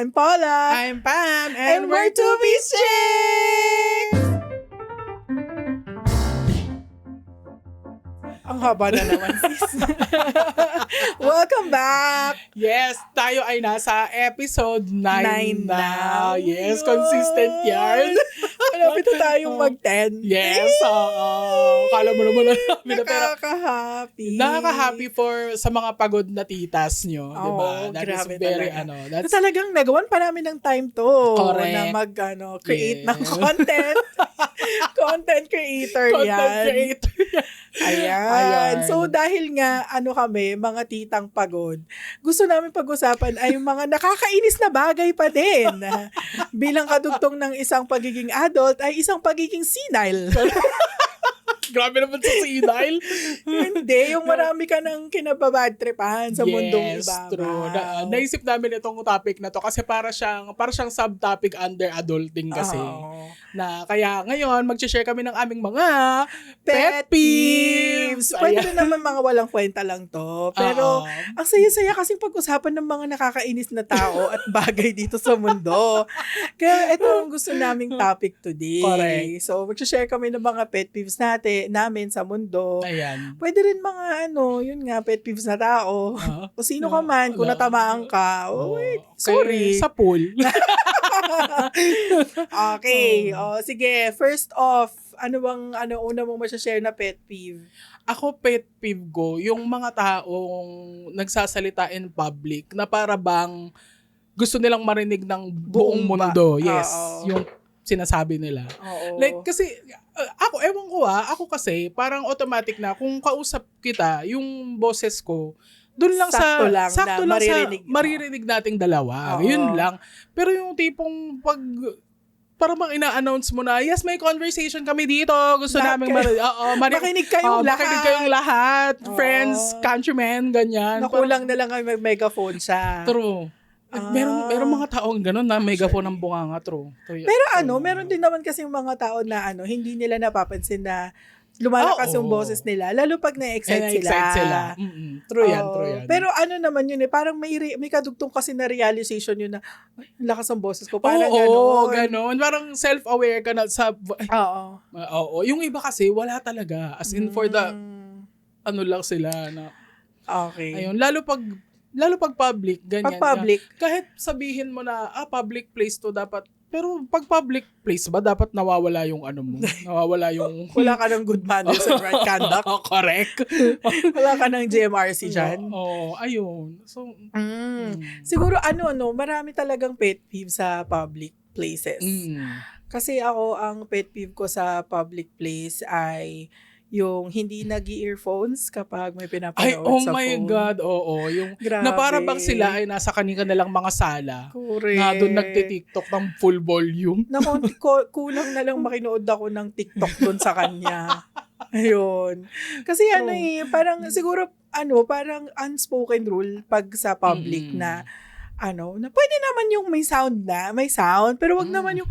I'm Paula. I'm Pam, And we're Two Piece Chicks! Ang haba na naman, sis. Welcome back! Yes, tayo ay nasa episode 9 9 na. Yes, Yun. consistent yan. Malapit na tayong mag-10. Yes, kala mo naman namin na, pero Nakaka-happy. nakaka-happy sa mga pagod na titas nyo, di ba? Oo, That is grabe very, talaga. that's Talagang nagawan pa namin ng time to Correct. na create Yes. ng content. Content creator content yan. creator. Ayan. So dahil nga kami, mga titang pagod, gusto namin pag-usapan ay yung mga nakakainis na bagay pa din. Bilang kadugtong ng isang pagiging adult ay isang pagiging senile. Grabe naman sa senile. Hindi, yung marami ka ng kinababadtripahan sa mundong Yes, iba. true. Naisip namin itong topic na to kasi para siyang subtopic under adulting kasi. Oo. Na kaya ngayon mag-share kami ng aming mga Pet peeves. Pwede rin naman mga walang kwenta lang to. Pero ang saya-saya kasing pag-usapan ng mga nakakainis na tao at bagay dito sa mundo. Kaya ito ang gusto naming topic today. Correct. So mag-share kami ng mga pet peeves namin sa mundo. Ayan. Pwede rin mga yun nga, pet peeves na tao. Kung sino ka man, kung natamaan ka, sorry. Sa pool. Okay. Sige, first off, una mong masashare na pet peeve? Ako, pet peeve ko, yung mga taong nagsasalita in public na para bang gusto nilang marinig ng buong mundo. Yes. Yung sinasabi nila. Oo. Like, kasi, ewan ko ako kasi, parang automatic na, kung kausap kita, yung boses ko, doon lang sakto lang maririnig nating dalawa. Oo. Yun lang. Pero yung tipong parang ina-announce mo na, yes, may conversation kami dito. Gusto namin makinig kayong lahat. Makinig kayong lahat. Oo. Friends, countrymen, ganyan. Nakulang na lang ay mag-megaphone siya. True. Meron mga taong gano'n na megaphone ng bunganga, true. Pero meron din naman kasi yung mga tao na hindi nila napapansin na lumalakas yung boses nila, lalo pag na-excite sila. Mm-mm. True yan. Pero naman yun parang may kadugtong kasi na realization yun na, ay, ang lakas ng boses ko. Parang gano'n. Parang self-aware ka na sa... Oo. Yung iba kasi, wala talaga. As in for the... lang sila na... Okay. Ayun. Lalo pag public, ganyan. Pag public. Kahit sabihin mo na, public place to dapat. Pero pag public place ba, dapat nawawala yung mo? Nawawala yung... Wala ka ng good manners and right conduct. Correct. Wala ka ng GMRC dyan. Ayun. So, siguro marami talagang pet peeve sa public places. Kasi ako, ang pet peeve ko sa public place ay yung hindi nag-earphones kapag may pinapanood sa phone. Oh my God, oo. Yung, grabe. na para bang sila ay nasa kanilang mga sala. Correct. Na doon nagtitiktok ng full volume. Kulang na lang makinood ako ng TikTok doon sa kanya. Ayun. Kasi parang siguro, parang unspoken rule pag sa public na pwede naman yung may sound, pero wag naman yung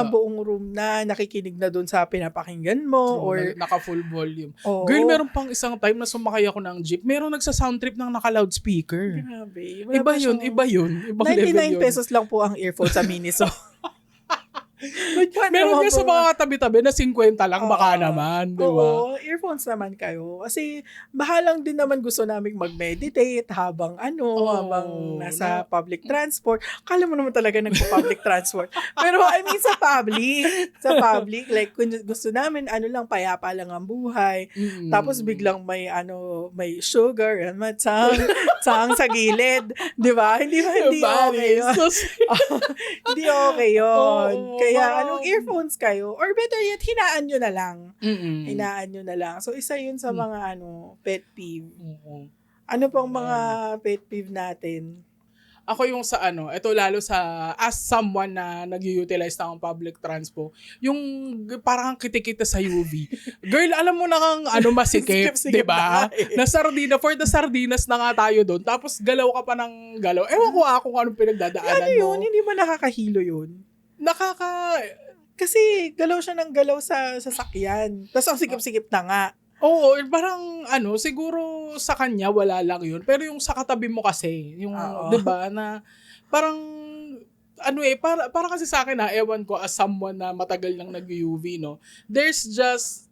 buong room na nakikinig na doon sa pinapakinggan mo or naka full volume. Girl, meron pang isang time na sumakay ako ng jeep, meron nagsa-sound trip ng naka-loudspeaker. Grabe. Iba yun. Ibang level yun. 99 pesos lang po ang earphone sa Miniso. Meron nga sa mga tabi-tabi na 50 lang, baka naman, di ba? Oo, earphones naman kayo. Kasi bahalang din naman gusto naming mag-meditate habang nasa public transport. Kala mo naman talaga nagpo-public transport. Pero sa public, like kung gusto namin, lang, payapa lang ang buhay. Tapos biglang may sugar and matsang sa gilid. Di ba? Hindi okay yun. Hindi okay yun. Kaya earphones kayo, or better yet, hinaan nyo na lang. Hinaan nyo na lang. So, isa yun sa mga pet peeve. Ano pang mga pet peeve natin? Ako yung sa ito lalo sa, as someone na nag-utilize ng public transpo, yung parang kitikita sa UV. Girl, alam mo na kang masikip, di ba? Na sardina, for the sardinas na nga tayo doon, tapos galaw ka pa ng galaw. Ewan ko kung anong pinagdadaanan mo. Yun? Hindi ba nakakahilo yun? Kasi galaw siya ng galaw sa sasakyan. Tapos ang sikip-sikip na nga. Oo, parang siguro sa kanya wala lang yun. Pero yung sa katabi mo kasi, yung, Oo. 'di ba, na parang para kasi sa akin ewan ko as someone na matagal nang nag-UV, no. There's just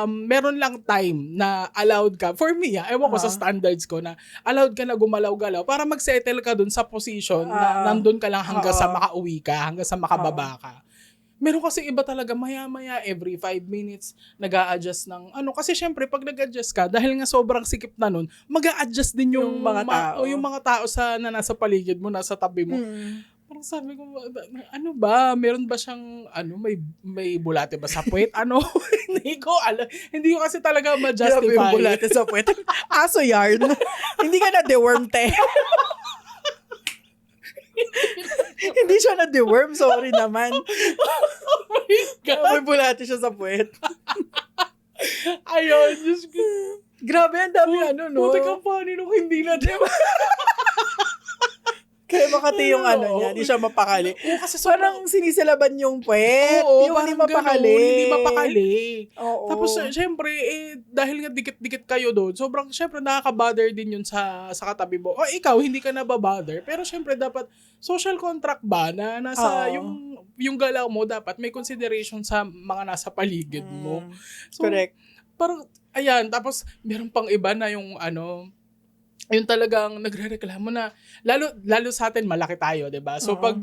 meron lang time na allowed ka, for me ewan ko sa Oo. standards ko, na allowed ka na gumalaw-galaw para mag-settle ka dun sa position na Oo. nandun ka lang hanggang sa Oo. makauwi ka, hanggang sa makababa ka. Meron kasi iba talaga maya-maya every 5 minutes nag-a-adjust ng kasi syempre 'pag nag-adjust ka dahil nga sobrang sikip na nun, mag-a-adjust din yung Yung mga tao. yung mga tao na nasa paligid mo, nasa tabi mo. Mm. Parang sabi ko, ano ba? Meron ba siyang, may bulate ba sa puwet? Hindi ko alam. Hindi ko kasi talaga Grabe yung ma-justify. bulate sa puwet. Aso yarn. Hindi ka na-deworm, te. Hindi siya na-deworm. Sorry naman. Oh my God. May bulate siya sa puwet. Ayun, Diyos ko. Grabe, ang dami no? Buti ka funny nung hindi na, diba? Kaya makati yung niya, hindi siya mapakali. Oo, kasi Parang sinisilaban yung puwet. Oo, Yung parang hindi mapakali. ganun, hindi mapakali. Oo. Tapos, syempre, dahil nga dikit-dikit kayo doon, sobrang, syempre, nakaka-bother din yun sa katabi mo. O, ikaw, hindi ka nababother. Pero, syempre, dapat, social contract ba, na nasa, yung galaw mo, dapat may consideration sa mga nasa paligid mo. So, Correct. parang, ayan, tapos, meron pang iba na yung, yung talagang nagrereklamo na lalo sa atin malaki tayo, 'di ba? So pag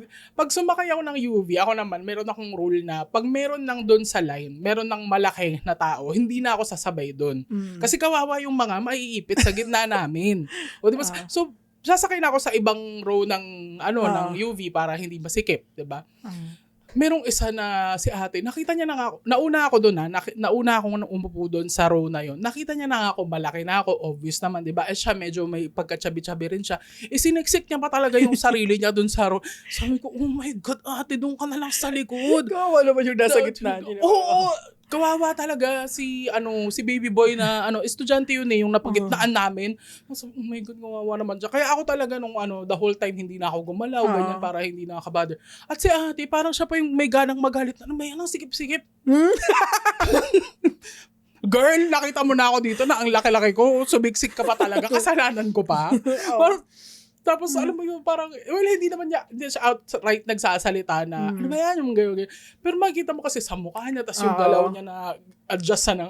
sumakay ako ng UV, ako naman meron akong rule na pag meron nang doon sa line, meron nang malaki na tao, hindi na ako sasabay doon. Kasi kawawa yung mga maiipit sa gitna namin. O 'di ba? So sasakay na ako sa ibang row ng ng UV para hindi masikip, 'di ba? Merong isa na si ate, nakita niya na nga ako, nauna ako doon nauna akong umupo doon sa row na yon. Nakita niya na nga ako, malaki na ako, obvious naman, di ba? Siya medyo may pagkatsabi-tsabi rin siya. Siniksik niya pa talaga yung sarili niya doon sa row. Sabi ko, oh my God, ate, doon ka na lang sa likod. Kawawa naman yung nasa gitna. Oo, kawawa talaga si baby boy na estudyante yun yung napagitnaan namin. Sabi, oh my God, kawawa naman siya. Kaya ako talaga nung the whole time hindi na ako gumalaw, ganyan, para hindi nakaka-bother. At si ate, parang siya pa yung may ganang magalit. May sikip-sikip. Girl, nakita mo na ako dito na ang laki-laki ko. Subiksik ka pa talaga. Kasalanan ko pa. Tapos, alam mo yung parang, hindi siya outright nagsasalita na, ano ba yan, yung gano'n. Pero makikita mo kasi sa mukha niya, tas yung galaw niya na adjust.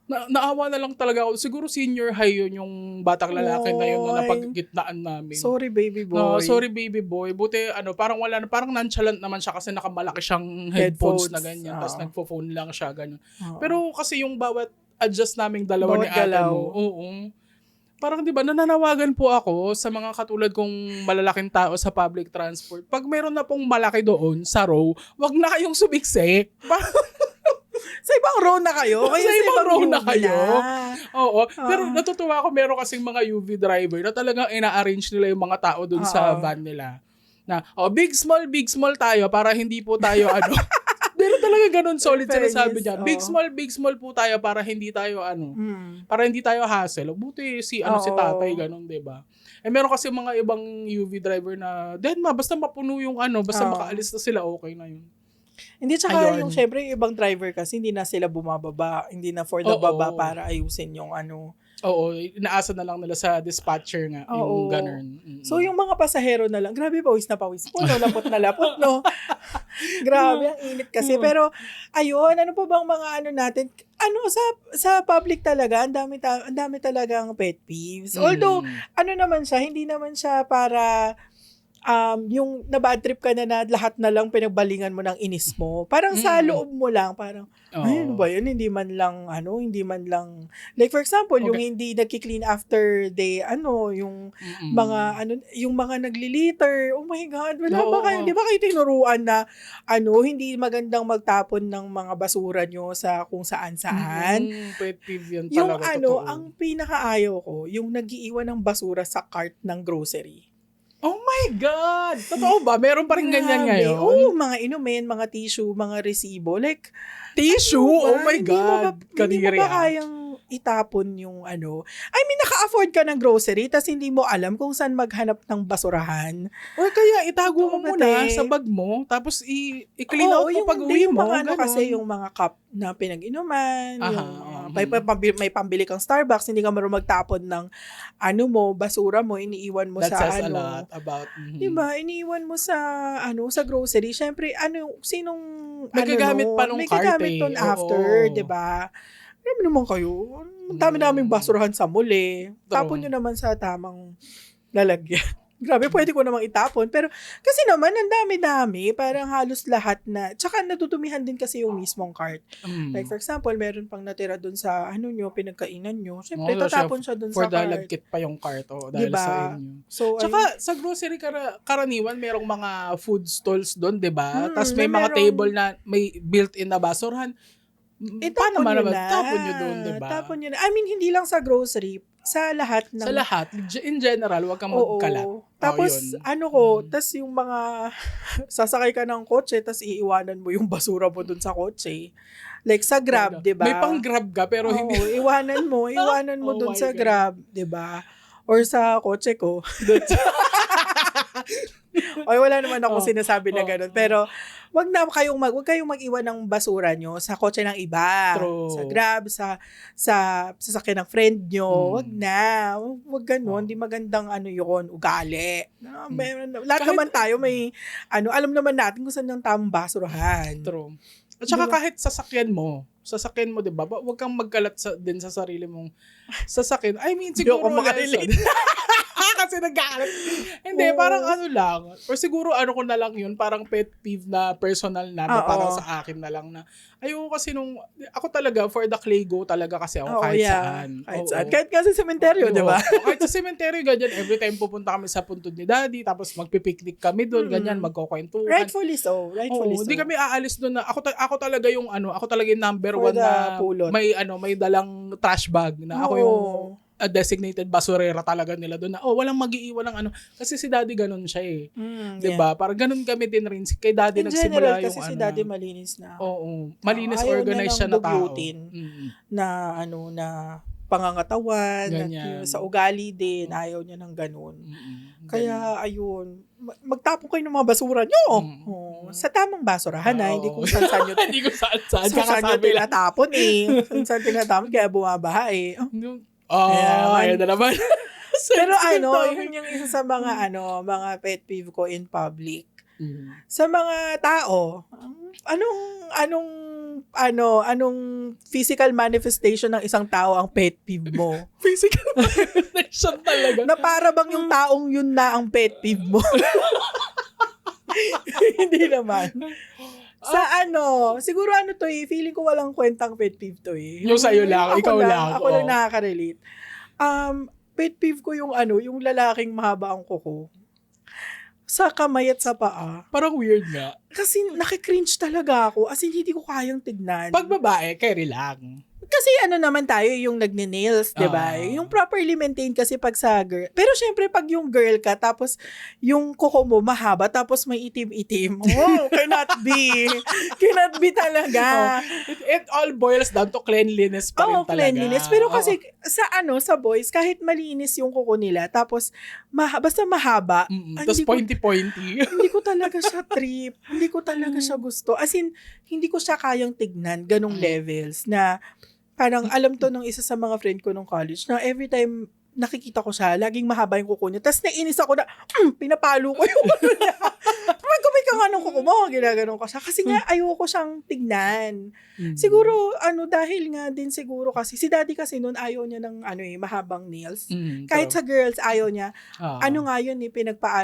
Naawa na lang talaga ako. Siguro senior high yun yung batang lalaki na yun na napaggitnaan namin. Sorry, baby boy. No, sorry, baby boy. Buti, parang parang nonchalant naman siya kasi nakamalaki siyang headphones na ganyan. Tapos nagpo-phone lang siya, ganyan. Pero kasi yung bawat adjust naming dalawa ni ate mo, parang 'di ba nananawagan po ako sa mga katulad kong malalaking tao sa public transport. Pag meron na pong malaki doon sa row, wag na kayong subiksik. Sa ibang row na kayo. Sa ibang row na kayo. Na. Oo. Pero natutuwa ako, meron kasing mga UV driver na talagang ina-arrange nila yung mga tao doon sa van nila. Na, big small tayo para hindi po tayo Meron talaga ganun, solid sinasabi niya. Big small po tayo para hindi tayo para hindi tayo hassle. Buti si tatay ganun, 'di ba? Meron kasi mga ibang UV driver na basta mapuno yung basta makaalis na sila, okay na yun. Hindi, tsaka yung syempre yung ibang driver kasi hindi na sila bumababa, hindi na for the baba para ayusin yung Oo, inaasa na lang nila sa dispatcher nga, yung ganun. So yung mga pasahero na lang, grabe, pawis na pawis po, lapot na lapot, no? Grabe, ang init kasi. Pero, ayun, ano pa bang mga natin, sa public talaga, ang dami talagang pet peeves. Although, naman siya, hindi naman siya para, yung na-bad trip ka na lahat na lang pinagbalingan mo ng inis mo. Parang sa loob mo lang, parang, ano ba yun? Hindi man lang, like for example, yung hindi nagki-clean after day, yung mga, yung mga nagli-litter, oh my God, wala ba kayo, di ba kayo tinuruan na, hindi magandang magtapon ng mga basura nyo sa kung saan-saan? Pet peeve yan Yung talaga, ang pinakaayaw ko, yung nag-iiwan ng basura sa cart ng grocery. Oh my God! Totoo ba? Meron pa rin ganyan ngayon? Oo, mga inumin, mga tissue, mga resibo. Like, tissue? Oh my God! Hindi mo ba kayang itapon yung ano. I mean, naka-afford ka ng grocery tas hindi mo alam kung saan maghanap ng basurahan. Or kaya itago mo Totoo, muna Mate. sa bag mo, tapos i-clean out mo pag uwi yung mo. mga ano Ganun. kasi, yung mga cup na pinag-inuman, Aha, yung may pambili kang Starbucks, hindi ka marunong magtapon ng ano mo, basura mo, iniiwan mo That sa says a ano. lot about... Diba? Iniiwan mo sa ano, sa grocery. Syempre, ano, sinong May gagamit pa nung may cart gagamit eh. nun Oo. after, diba? Alam naman kayo, ang dami-daming basurahan sa muli. Tapon nyo naman sa tamang lalagyan. Grabe, pwede ko namang itapon. Pero kasi naman, ang dami-dami. Parang halos lahat na. Tsaka natutumihan din kasi yung mismong cart. Like for example, meron pang natira dun sa ano nyo, pinagkainan nyo. Siyempre, tatapon siya dun for sa the cart. lagkit pa yung cart dahil Diba? sa inyo. So, Tsaka sa grocery karaniwan merong mga food stalls doon, 'di ba? Tapos may na mga merong- table na may built-in na basurahan. Itapon nyo na. Tapon nyo doon, 'di ba? Tapon nyo na. I mean, hindi lang sa grocery. Sa lahat ng... Sa lahat, in general, wag kang magkalat. Tapos, yun. tas yung mga, sasakay ka ng kotse, tas iiwanan mo yung basura mo dun sa kotse. Like sa Grab, di ba? May pang-Grab ka, pero hindi. Iwanan mo Oh dun my sa God. Grab, di ba? Or sa kotse ko. Oy, wala naman ako sinasabi na gano'n. Pero, wag kayong mag-iwan ng basura nyo sa kotse ng iba. True. Sa Grab, sa sasakyan ng friend nyo. Wag na. Wag gano'n. Hindi magandang ano yun, ugali. Lahat naman tayo may, alam naman natin kung saan ang tamang basurahan. True. At saka kahit sasakyan mo, 'di ba? Wag kang magkalat din sa sarili mong sasakyan. I mean, siguro Hindi ako makarelate. kasi nag-aalat. Hindi, parang ano lang. Or siguro ko na lang yun, parang pet peeve na personal na, parang sa akin na lang na, ayoko kasi ako talaga, for the clay go talaga kasi ako kahit saan. Kahit saan. Kahit kasi sementeryo, di ba? Kahit sa sementeryo, ganyan, every time pupunta kami sa puntod ni Daddy, tapos magpipiknik kami doon, ganyan, magkukwentuhan. Rightfully so. Hindi kami aalis doon na, ako talaga yung number For one na the pulot. may dalang trash bag na ako yung designated basurera talaga nila doon na walang mag-iiwan ng ano kasi si Daddy ganun siya eh. 'Di ba? Parang ganun kami din rin kay Daddy In nagsimula general, kasi yung si Daddy malinis na. Oo, malinis Ayaw organized niya siya na tao. dugyutin. Na na pangangatawan, sa ugali din, ayaw niya ng ganun. Kaya ayun, magtapon kayo ng mga basura nyo. Sa tamang basurahan hindi kung saan nyo hindi ko saan nyo tinatapon eh. Saan tinatapon, kaya bumabaha eh. Ayun na naman. Pero yun yung isa sa mga mga pet peeve ko in public. Sa mga tao, anong physical manifestation ng isang tao ang pet peeve mo? Physical manifestation talaga. Na para bang yung taong yun na ang pet peeve mo? Hindi naman. Sa siguro to feeling ko walang kwentang pet peeve to eh. Yung sa'yo lang, ikaw lang. Ako lang nakaka-relate. Pet peeve ko yung yung lalaking mahaba ang kuko. Sa kamay at sa paa. Parang weird nga. Kasi nakikringe talaga ako. As in, hindi ko kayang tignan. Pag babae, carry lang. Kasi naman tayo yung nagne-nails, di ba? Yung properly maintained kasi pag sa girl. Pero syempre, pag yung girl ka, tapos yung kuko mo mahaba, tapos may itim-itim. Cannot be. Cannot be talaga. It all boils down to cleanliness pa rin talaga. Cleanliness. Pero kasi, sa boys, kahit malinis yung kuko nila, tapos, basta mahaba. Tapos pointy-pointy. Hindi ko talaga siya trip. Hindi ko talaga siya gusto. As in, hindi ko siya kayang tignan, ganong levels, na parang alam to ng isa sa mga friend ko nung college na every time nakikita ko siya, laging mahaba yung kuko niya. Tapos nainis ako na, pinapalo ko yung kuko niya. Kumay ka nga ng kuko mo, ginaganon ko siya. Kasi nga, ayoko siyang tignan. Siguro, dahil nga din siguro kasi, si Daddy kasi noon ayaw niya ng mahabang nails. Kahit sa girls, ayaw niya. Nga yun,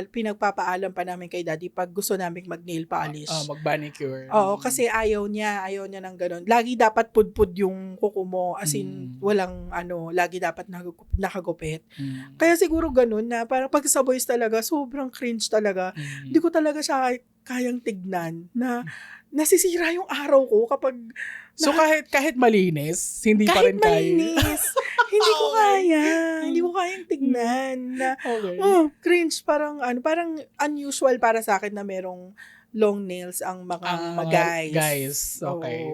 pinagpapaalam pa namin kay Daddy pag gusto namin mag-nail polish. Mag-manicure. Oo, kasi ayaw niya ng ganun. Lagi dapat pudpud yung kuko mo, as in, walang lagi dapat nakagupit. Kaya siguro ganun na parang pag sa boys talaga, sobrang cringe talaga. Hindi ko talaga siya kayang tignan na nasisira yung araw ko kapag... So kahit malinis, hindi pa rin kaya? Kahit malinis, hindi ko kaya. Hindi ko kayang tignan. Na, cringe, parang unusual para sa akin na merong long nails ang mga guys. Okay.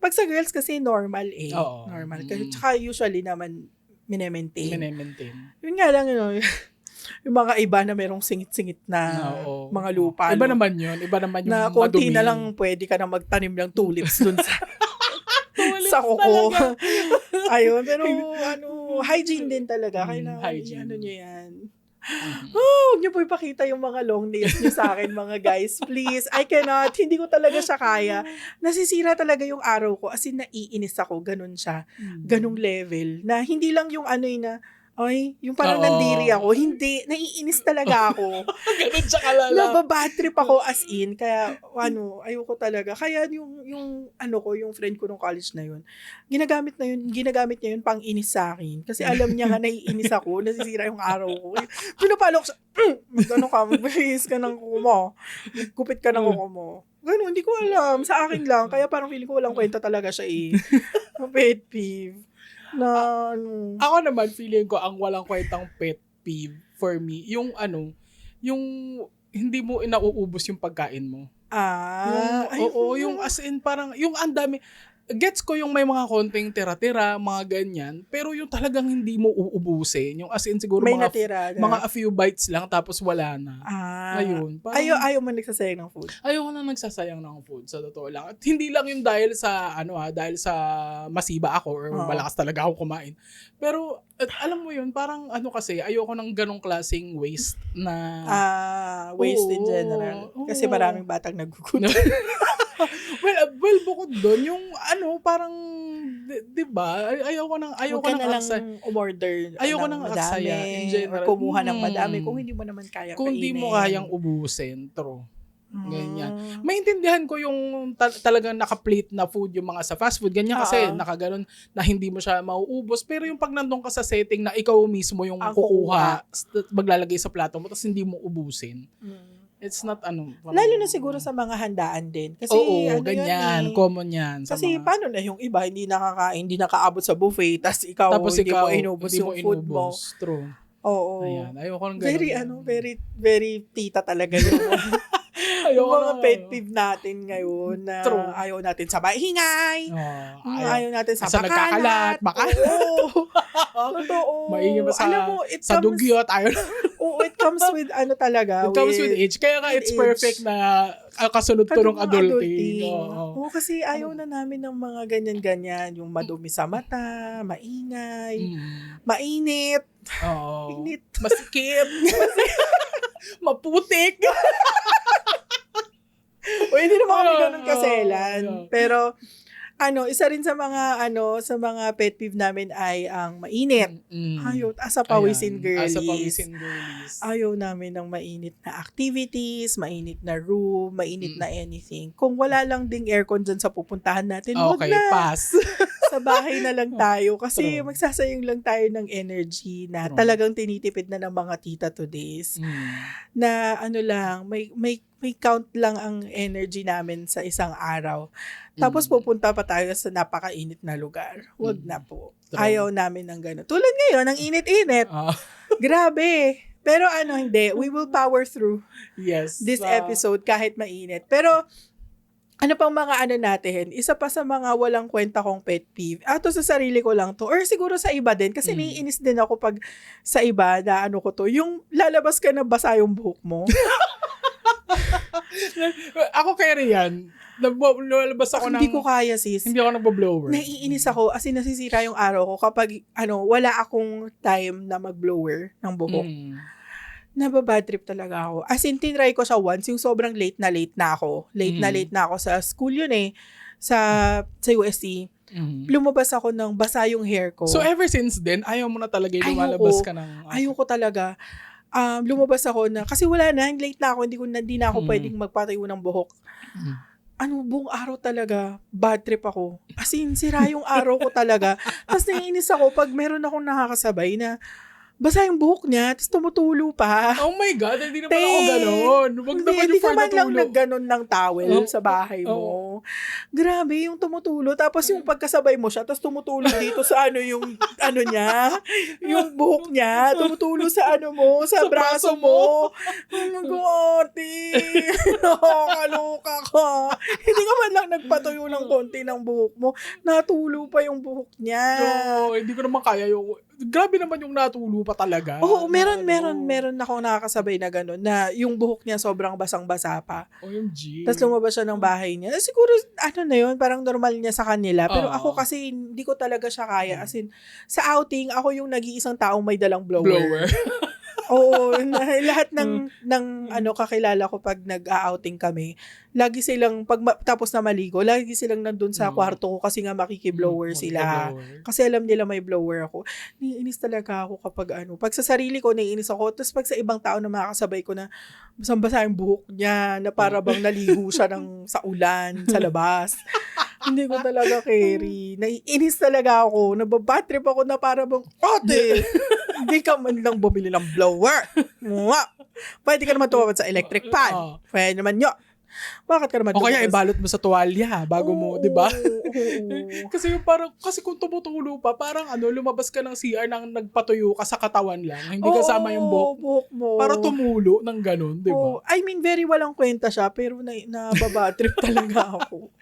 Pag sa girls kasi normal eh. Oo. Normal. Kasi tsaka usually naman minemaintain. Minemaintain. Yun nga lang, yung mga iba na merong singit-singit na Oo. mga lupa. Iba naman yun. Iba naman yung na konti madumi. na lang pwede ka na magtanim ng tulips dun sa Tulips sa kuko. talaga. Ayun, pero hygiene din talaga. Kailangan hygiene. ano nyo yan. Huwag niyo po ipakita yung mga long nails niyo sa akin, mga guys. Please. I cannot. Hindi ko talaga siya kaya. Nasisira talaga yung araw ko. As in, naiinis ako. Ganun siya. Ganung level. Na hindi lang yung na, yung parang Oo. nandiri ako. Hindi. Naiinis talaga ako. Ganun siya kalala. Nababad trip ako as in. Kaya, ayoko talaga. Kaya yung friend ko nung college na yun, ginagamit niya yun pang inis sa akin. Kasi alam niya nga naiinis ako, nasisira yung araw ko. Pinapalo ko siya, magbihis ka ng kuko mo. Gupit ka ng kuko mo. Ganun, hindi ko alam. Sa akin lang. Kaya parang feeling ko walang kwenta talaga siya eh. Pet peeve. Ako naman, feeling ko ang walang kwentang pet peeve for me, yung hindi mo inauubos yung pagkain mo. Yung as in parang, yung ang dami, gets ko yung may mga konting tira-tira, mga ganyan, pero yung talagang hindi mo uubusin, yung as in siguro may mga natira na. mga a few bites lang tapos wala na. Ayun. Ayaw mo nagsasayang ng food. Ayaw ko na nagsasayang ng food, sa totoo lang. At hindi lang yung dahil sa dahil sa masiba ako or malakas talaga ako kumain. Pero alam mo yun, parang kasi ayoko ng ganong klaseng waste na waste in general. Kasi maraming batang nagugutom. well, bukod doon, yung parang, di ba? Ayoko nang lang umorder. Ayoko nang aksaya in general. Or kumuha ng madami kung hindi mo naman kaya kung kainin. hindi mo kayang ubusin, true. Ganyan. Maintindihan ko yung talagang naka-plate na food yung mga sa fast food. Ganyan kasi nakaganon na hindi mo siya mauubos. Pero yung pag nandun ka sa setting na ikaw mismo yung kukuha, maglalagay sa plato mo, tapos hindi mo ubusin. It's not lalo na siguro sa mga handaan din. Kasi ganyan. Common yan. Kasi paano na yung iba, hindi nakaabot sa buffet, tapos ikaw hindi mo inubos yung food mo. True. Oo. Ayan. Ayoko ng ganun. Very tita talaga yung yung mga pet peeve natin ngayon na ayaw natin sa maingay. Ayaw natin sa nagkakalat. Totoo. Maingay ba sa dugyot? It comes with talaga. It comes with age. Kaya nga it's perfect na kasunod to ng adulting. Kasi ayaw na namin ng mga ganyan-ganyan. Yung madumi sa mata, maingay, mainit. Init. Masikip. Maputik. Hindi naman kami ganun kaselan. Pero, isa rin sa mga pet peeve namin ay ang mainit. Ayaw, as a pawisin girlies. Ayaw namin ng mainit na activities, mainit na room, mainit na anything. Kung wala lang ding aircon dyan sa pupuntahan natin, wag na. Pass. Sa bahay na lang tayo. Kasi magsasayang lang tayo ng energy na talagang tinitipid na ng mga tita today's. Na may count lang ang energy namin sa isang araw. Tapos pupunta pa tayo sa napakainit na lugar. Wag na po. Ayaw namin ng gano'n. Tulad ngayon, ang init-init. Grabe. Pero hindi. We will power through this episode kahit mainit. Pero, pang mga natin, isa pa sa mga walang kwenta kong pet peeve. Ato sa sarili ko lang to. Or siguro sa iba din. Kasi naiinis din ako pag sa iba na ko to. Yung lalabas ka na basa yung buhok mo. Ako kaya yan. Lalabas ako Hindi ko kaya, sis. Hindi ako nagbo-blower. Naiinis ako as in nasisira yung araw ko kapag wala akong time na mag-blower ng buhok. Nababad trip talaga ako. As in, tinry ko siya once, yung sobrang late na ako. Late na ako sa school yun sa UST. Lumabas ako ng basa yung hair ko. So ever since then, ayaw mo na talaga lumalabas ka ng... Ayoko talaga. Lumabas ako na, kasi wala na, late na ako, hindi na ako pwedeng magpatayo ng buhok. Buong araw talaga, bad trip ako. As in, sira yung araw ko talaga. Tapos naiinis ako pag meron akong nakakasabay na basa yung buhok niya, tapos tumutulo pa. Oh my God, hindi naman Te, ako ganon. Wag naman Hindi yung ka for man lang natulo. nagganon ng towel Oh, sa bahay mo. oh. Grabe, yung tumutulo. Tapos yung pagkasabay mo siya, tapos tumutulo dito sa yung niya, yung buhok niya, tumutulo sa sa braso mo. Oh my God, ate. Nakakaloka ka. Hindi ka man lang nagpatuyo ng konti ng buhok mo. Natulo pa yung buhok niya. No, hindi ko naman kaya yung... Grabe naman yung natulo pa talaga. Oo, Na meron ako nakakasabay na gano'n, na yung buhok niya sobrang basang-basa pa. OMG. Tapos lumabas siya ng bahay niya. Siguro, na yun, parang normal niya sa kanila. Pero Oo. ako kasi, hindi ko talaga siya kaya. As in, sa outing, ako yung nag-iisang taong may dalang blower. Blower. Oo, lahat ng kakilala ko pag nag-outing kami, lagi silang, tapos na maligo, lagi silang nandun sa kwarto ko kasi nga makikiblower sila. Blower. Kasi alam nila may blower ako. Naiinis talaga ako kapag pag sa sarili ko, naiinis ako. Tapos pag sa ibang tao na makakasabay ko na basang-basa yung buhok niya, na para bang naligo siya sa ulan, sa labas. Hindi ko talaga carry. Naiinis talaga ako. Nababatrip ako na para bang, ate, hindi ka man lang bumili ng blower. Mwah! Pwede ka naman tumawad sa electric fan. Oo. Pwede naman yun. Bakit ka naman O kaya lumabas? ibalot mo sa tuwalya bago mo, di ba? Oo. Kasi kung tumutulo pa, parang lumabas ka ng CR nang nagpatuyo ka sa katawan lang. Hindi kasama yung buhok. mo. Para tumulo ng ganun, di ba? Oo. I mean, very walang kwenta siya, pero nababatrip talaga ako.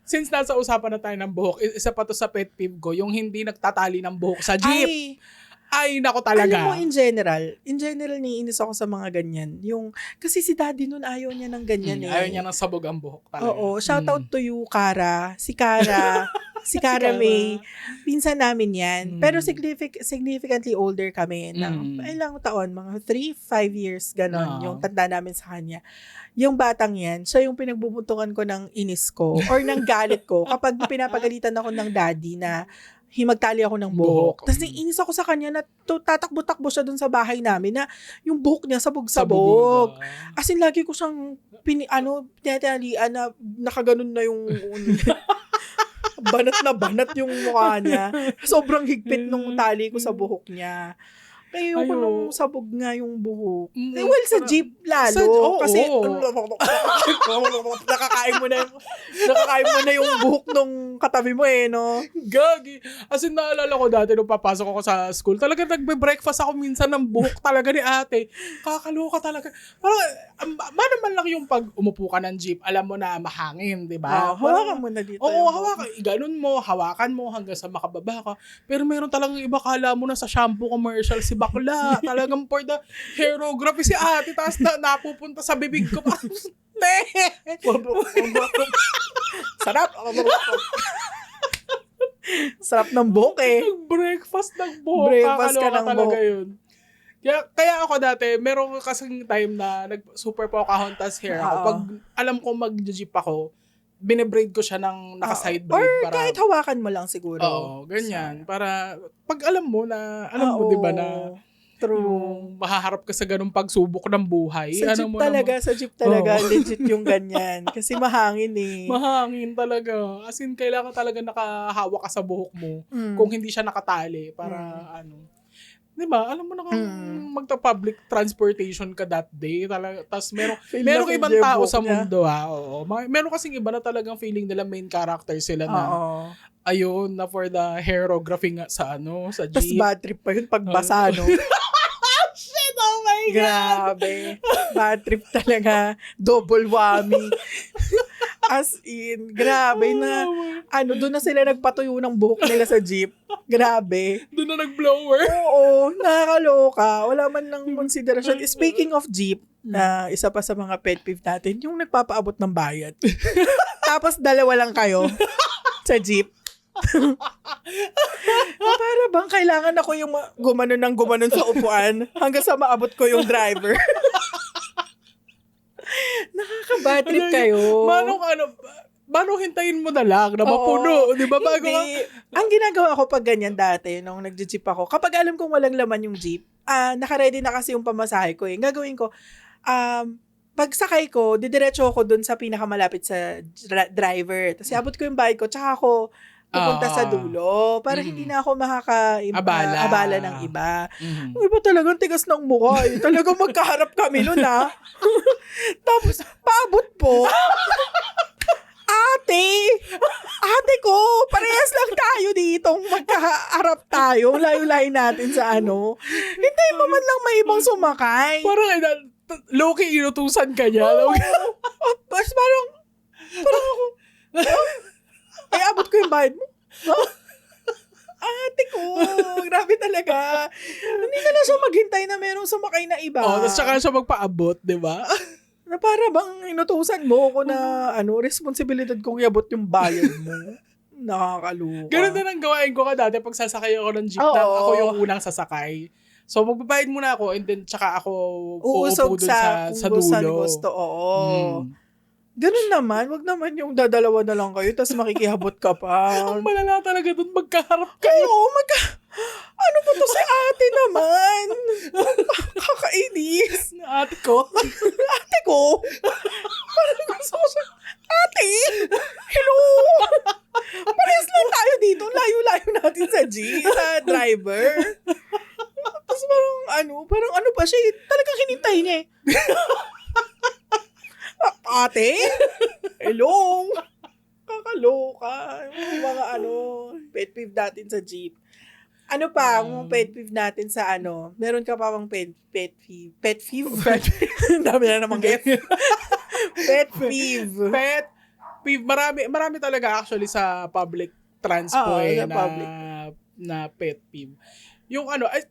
Since nasa usapan na tayo ng buhok, isa pa to sa pet peeve ko, yung hindi nagtatali ng buhok sa jeep. Ay, nako talaga. Alam mo, in general, niinis ako sa mga ganyan. Kasi si daddy nun ayaw niya ng ganyan Ayaw niya ng sabog ang buhok talaga. Oo, shout out to you, Kara. Si Kara May. Pinsan namin yan. Pero significantly older kami. Ilang taon? Mga 3-5 years, ganon. Yung tanda namin sa kanya. Yung batang yan, siya yung pinagbubuntungan ko ng inis ko or ng galit ko kapag pinapagalitan ako ng daddy na himagtali ako ng buhok. Tapos naiinis ako sa kanya na tatakbo-takbo siya dun sa bahay namin na yung buhok niya sabog-sabog. As in, lagi ko siyang tinatalian na nakaganon na yung banat na banat yung mukha niya. Sobrang higpit nung tali ko sa buhok niya. Ayoko nung sabog nga yung buhok. Well, sa jeep lalo. Kasi nakakain mo na yung buhok nung katabi mo no? Gagi. As in, naalala ko dati nung papasok ako sa school, talaga nagbe-breakfast ako minsan ng buhok talaga ni ate. Kakaloka talaga. Parang, man lang yung pag umupo ka ng jeep, alam mo na mahangin, di ba? Hawakan mo na dito. Oo, hawakan. Hawakan mo hanggang sa makababa ka. Pero meron talagang iba, kala mo na sa shampoo commercial si bakla. Talagang for the hairography si ate, tapos napupunta sa bibig ko. Sarap. Sarap ng buhok Breakfast ng buhok. Breakfast ka ng talaga buhok. yun. Kaya ako dati, meron kasing time na super Pocahontas hair ako. Pag alam ko mag-jeep ako, bine-braid ko siya ng naka-side braid. Or kahit hawakan mo lang siguro. Oo, ganyan. Para pag alam mo, di ba na true. Yung mahaharap ka sa ganung pagsubok ng buhay. Sa jeep talaga, legit yung ganyan. Kasi mahangin Mahangin talaga. As in, kailangan talaga nakahawak ka sa buhok mo. Kung hindi siya nakatali, para di ba? Alam mo na kung magta-public transportation ka that day. Tapos meron ibang tao sa mundo. Oo. Meron kasing iba na talagang feeling nila main character sila na. Ayun, na for the hairography nga sa jeep. Tapos bad trip pa yun pagbasa, Shit, oh my God! Grabe. Bad trip talaga. Double whammy. As in, grabe na. Doon na sila nagpatuyo ng buhok nila sa jeep. Grabe. Doon na nag-blower. Oo, nakakaloka. Wala man lang konsiderasyon. Speaking of jeep, na isa pa sa mga pet peeve natin, yung nagpapaabot ng bayad. Tapos dalawa lang kayo sa jeep. Para bang kailangan ako yung gumanon sa upuan hanggang sa maabot ko yung driver. Nakaka-bad trip kayo. Manong hintayin mo na lang na mapuno, di ba? Ang ginagawa ko pag ganyan dati, nung nag-jeep ako, kapag alam kong walang laman yung jeep, naka-ready na kasi yung pamasahe ko. Ang gagawin ko, pagsakay ko, didiretso ako dun sa pinakamalapit sa driver. Tapos abot ko yung bayad ko, tsaka ako pupunta sa dulo para hindi na ako abala ng iba. Ang iba talagang tigas ng mukha. Talagang magkaharap kami nun Tapos, paabot po. Ate ko, parehas lang tayo ditong magkaharap tayo. Layo-layo natin sa Hindi mo man lang may ibang sumakay. Parang, low-key inutusan ka niya. Tapos parang ako, ay, abot ko yung bayad mo. Ate ko, grabe talaga. Hindi na lang siya maghintay na merong sumakay na iba. Tapos saka siya magpaabot, di ba? Na para bang inutusan mo ko na responsibilidad kong iabot yung bayad mo. Nakakaluka. Ganun din ang gawain ko dati pag sasakay ako ng jeep na ako yung unang sasakay. So, magbabayad muna ako and then tsaka ako uupo dun sa dulo. Gusto, ganun naman. Wag naman yung dadalawa na lang kayo tapos makikihabot ka pa. Ang malala talaga dun, magkaharap kayo. Ano ba to si ate naman? Kakainis. Ate ko. Parang gusto ko siya. Ate! Hello! Parehas lang tayo dito. Layo-layo natin sa driver. Tapos parang ano pa siya. Talagang hinintay niya Ate? Hello? Kakaloka. Yung mga pet peeve natin sa jeep. Ano pa ang pet peeve natin sa Meron ka pa bang pet peeve? Pet peeve? Dami na namang F. Pet peeve. Pet peeve. Marami talaga actually sa public transport na pet peeve. Yung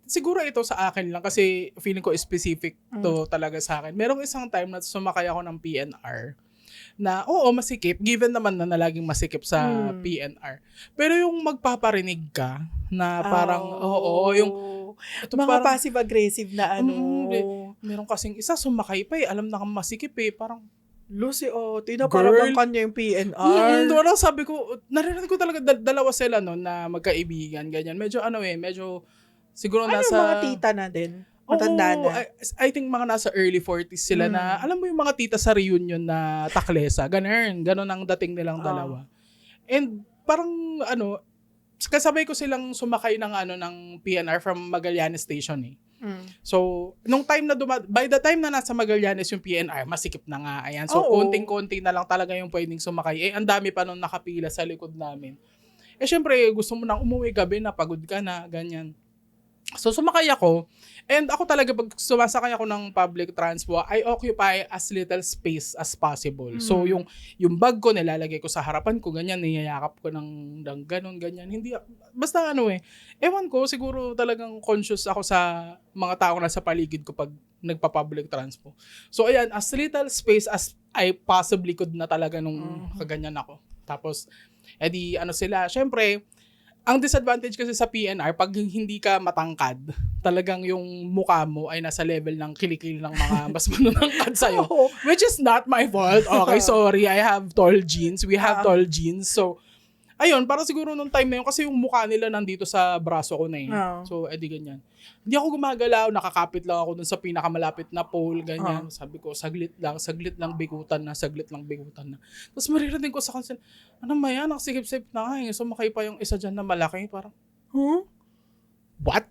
siguro ito sa akin lang kasi feeling ko specific to talaga sa akin. Merong isang time na sumakay ako ng PNR na masikip, given naman na laging masikip sa PNR. Pero yung magpaparinig ka na parang, yung ito mga parang, passive-aggressive na meron kasing isa sumakay pa alam na kang masikip parang, Lucy, para bang kanya yung PNR. Parang sabi ko, narinig ko talaga, dalawa sila na magkaibigan, ganyan. Medyo siguro nasa... mga tita na din? Matanda na. I think mga nasa early 40s sila na, alam mo yung mga tita sa reunion na taklesa, ganon ang dating nilang dalawa. And parang kasabay ko silang sumakay ng PNR from Magallanes Station So, by the time na nasa Magallanes yung PNR, masikip na nga. Ayan. So, konting-konti na lang talaga yung pwedeng sumakay. Ang dami pa nung nakapila sa likod namin. Syempre, gusto mo nang umuwi gabi na, pagod ka na, ganyan. So, sumakay ako. And ako talaga, pag sumasakay ako ng public transport, I occupy as little space as possible. So, yung bag ko, nilalagay ko sa harapan ko, ganyan, niyayakap ko ng ganon, ganyan. Hindi, basta ewan ko, siguro talagang conscious ako sa mga taong nasa paligid ko pag nagpa-public transport. So, ayan, as little space as I possibly could na talaga nung kaganyan ako. Tapos, sila, syempre, ang disadvantage kasi sa PNR, pag hindi ka matangkad, talagang yung mukha mo ay nasa level ng kilikili ng mga mas manunangkad sa'yo. Which is not my fault. Okay, sorry. I have tall jeans. We have tall jeans. So, ayun, parang siguro nung time na yun, kasi yung mukha nila nandito sa braso ko na So, ganyan. Hindi ako gumagalaw, nakakapit lang ako dun sa pinakamalapit na pole, ganyan. Sabi ko, saglit lang, bigutan na. Tapos maririnig ko sa kanila, maya, nakasikip-sip na nga. Sumakay pa yung isa dyan na malaki, parang, what?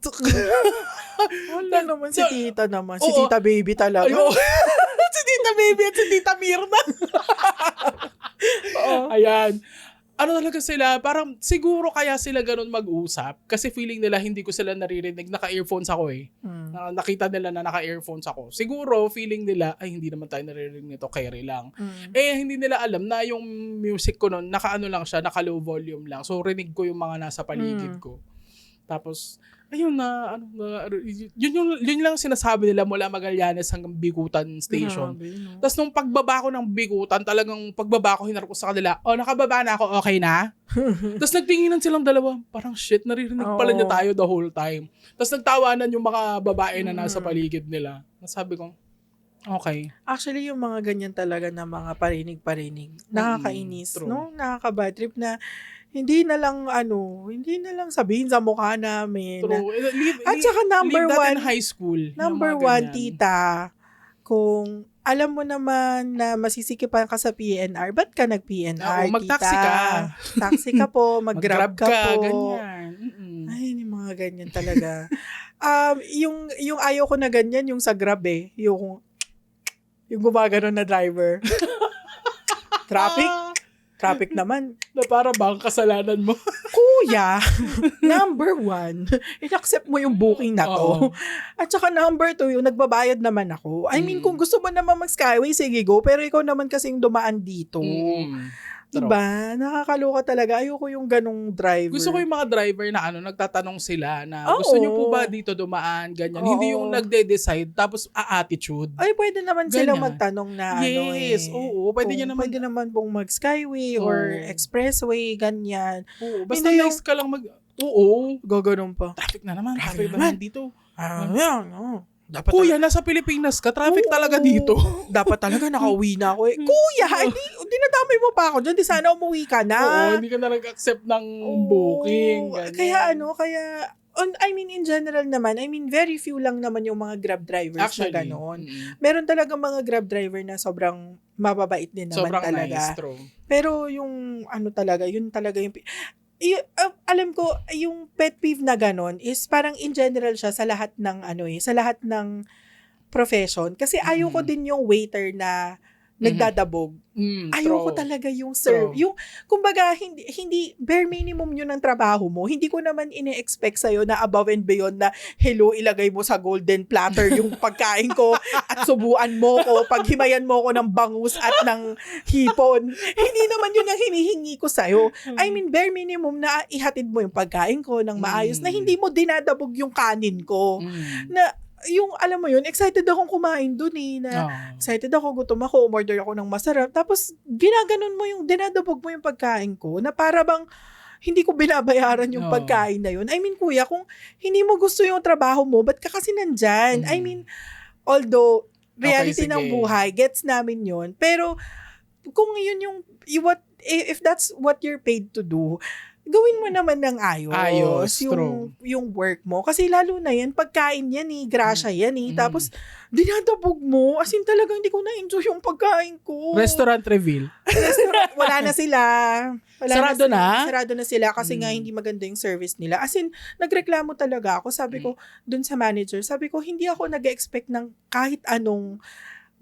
Wala naman si tita naman. Si tita baby talaga. Si tita baby at si tita Mirna. Ayan. Talaga sila, parang siguro kaya sila ganun mag-usap kasi feeling nila hindi ko sila naririnig, naka-earphones ako nakita nila na naka-earphones ako. Siguro feeling nila, ay hindi naman tayo naririnig nito, carry lang. Hindi nila alam na yung music ko nun, naka-ano lang siya, naka-low volume lang. So rinig ko yung mga nasa paligid ko. Tapos, ayun yun lang sinasabi nila mula Magallanes hanggang Bigutan Station. Tapos nung pagbaba ko ng Bigutan, talagang pagbaba ko, hinarap ko sa kanila, nakababa na ako, okay na? Tapos nagtinginan silang dalawa, parang shit, naririnig pala niya tayo the whole time. Tapos nagtawanan yung mga babae na nasa paligid nila. Nasabi ko, okay. Actually, yung mga ganyan talaga na mga parinig-parinig, nakakainis, no? Nakaka-bad trip na hindi na lang sabihin sa mukha namin. True. At saka leave that in high school. Number one, tita, kung alam mo naman na masisikipan ka sa PNR, ba't ka nag-PNR, Oo, mag-taxi tita? ka. Taxi ka po, mag-grab ka po. ganyan. Ay, yung mga ganyan talaga. Yung ayaw ko na ganyan, yung sa Grab yung gumagano na driver. Traffic? Traffic naman. Na para bang kasalanan mo. Kuya, number 1, in-accept mo yung booking na to. Oo. At saka number 2, yung nagbabayad naman ako. I mean, kung gusto mo naman mag-skyway, sige go. Pero ikaw naman kasing dumaan dito. Diba? Nakakaloka talaga. Ayoko yung ganong driver. Gusto ko yung mga driver na nagtatanong sila na gusto niyo po ba dito dumaan, ganyan. Hindi yung nagde-decide tapos attitude. Ay, pwede naman Ganyan. silang magtanong na Yes, oo. Pwede Pwede naman pong mag-skyway or expressway, ganyan. Oo, basta Hindi nice ka lang Oo. Gaganon pa. Traffic na naman. Traffic Traffic naman dito. Dapat Kuya, nasa Pilipinas ka. Traffic talaga dito. Dapat talaga nakauwi na ako. Kuya, dinadamay mo pa ako dyan. Di sana umuwi ka na. Oo, hindi ka na nag-accept ng booking. Ganyan. I mean, in general naman, very few lang naman yung mga Grab drivers Actually, na gano'n. Meron talaga mga Grab driver na sobrang mababait din naman sobrang talaga. nice, true. Pero yung yun talaga yung... alam ko, yung pet peeve na gano'n is parang in general siya sa lahat ng sa lahat ng profession. Kasi ayoko din yung waiter na nagdadabog. Ayoko True. talaga yung serve. True. Yung, kumbaga, hindi, bare minimum yun ng trabaho mo. Hindi ko naman ine-expect sa'yo na above and beyond na, hello, ilagay mo sa golden platter yung pagkain ko at subuan mo ko, paghimayan mo ko ng bangus at ng hipon. Hindi naman yun ang hinihingi ko sa'yo. I mean, bare minimum na ihatid mo yung pagkain ko ng maayos na hindi mo dinadabog yung kanin ko. Na, yung, alam mo yun, excited akong kumain dun excited ako, gutom ako, umorder ako ng masarap. Tapos, ginaganon mo yung, dinadabog mo yung pagkain ko na para bang hindi ko binabayaran yung pagkain na yun. I mean, kuya, kung hindi mo gusto yung trabaho mo, ba't ka kasi nandyan? I mean, although, reality ng buhay, gets namin yun. Pero, kung yun if that's what you're paid to do, gawin mo naman ng ayos yung work mo. Kasi lalo na yan, pagkain yan grasya yan Tapos, dinadabog mo. As in talaga, hindi ko na-enjoy yung pagkain ko. Restaurant reveal. Wala na sila. Sarado na? Sarado na sila kasi nga hindi maganda yung service nila. As in, nagreklamo talaga ako. Sabi ko, dun sa manager, sabi ko, hindi ako nag-expect ng kahit anong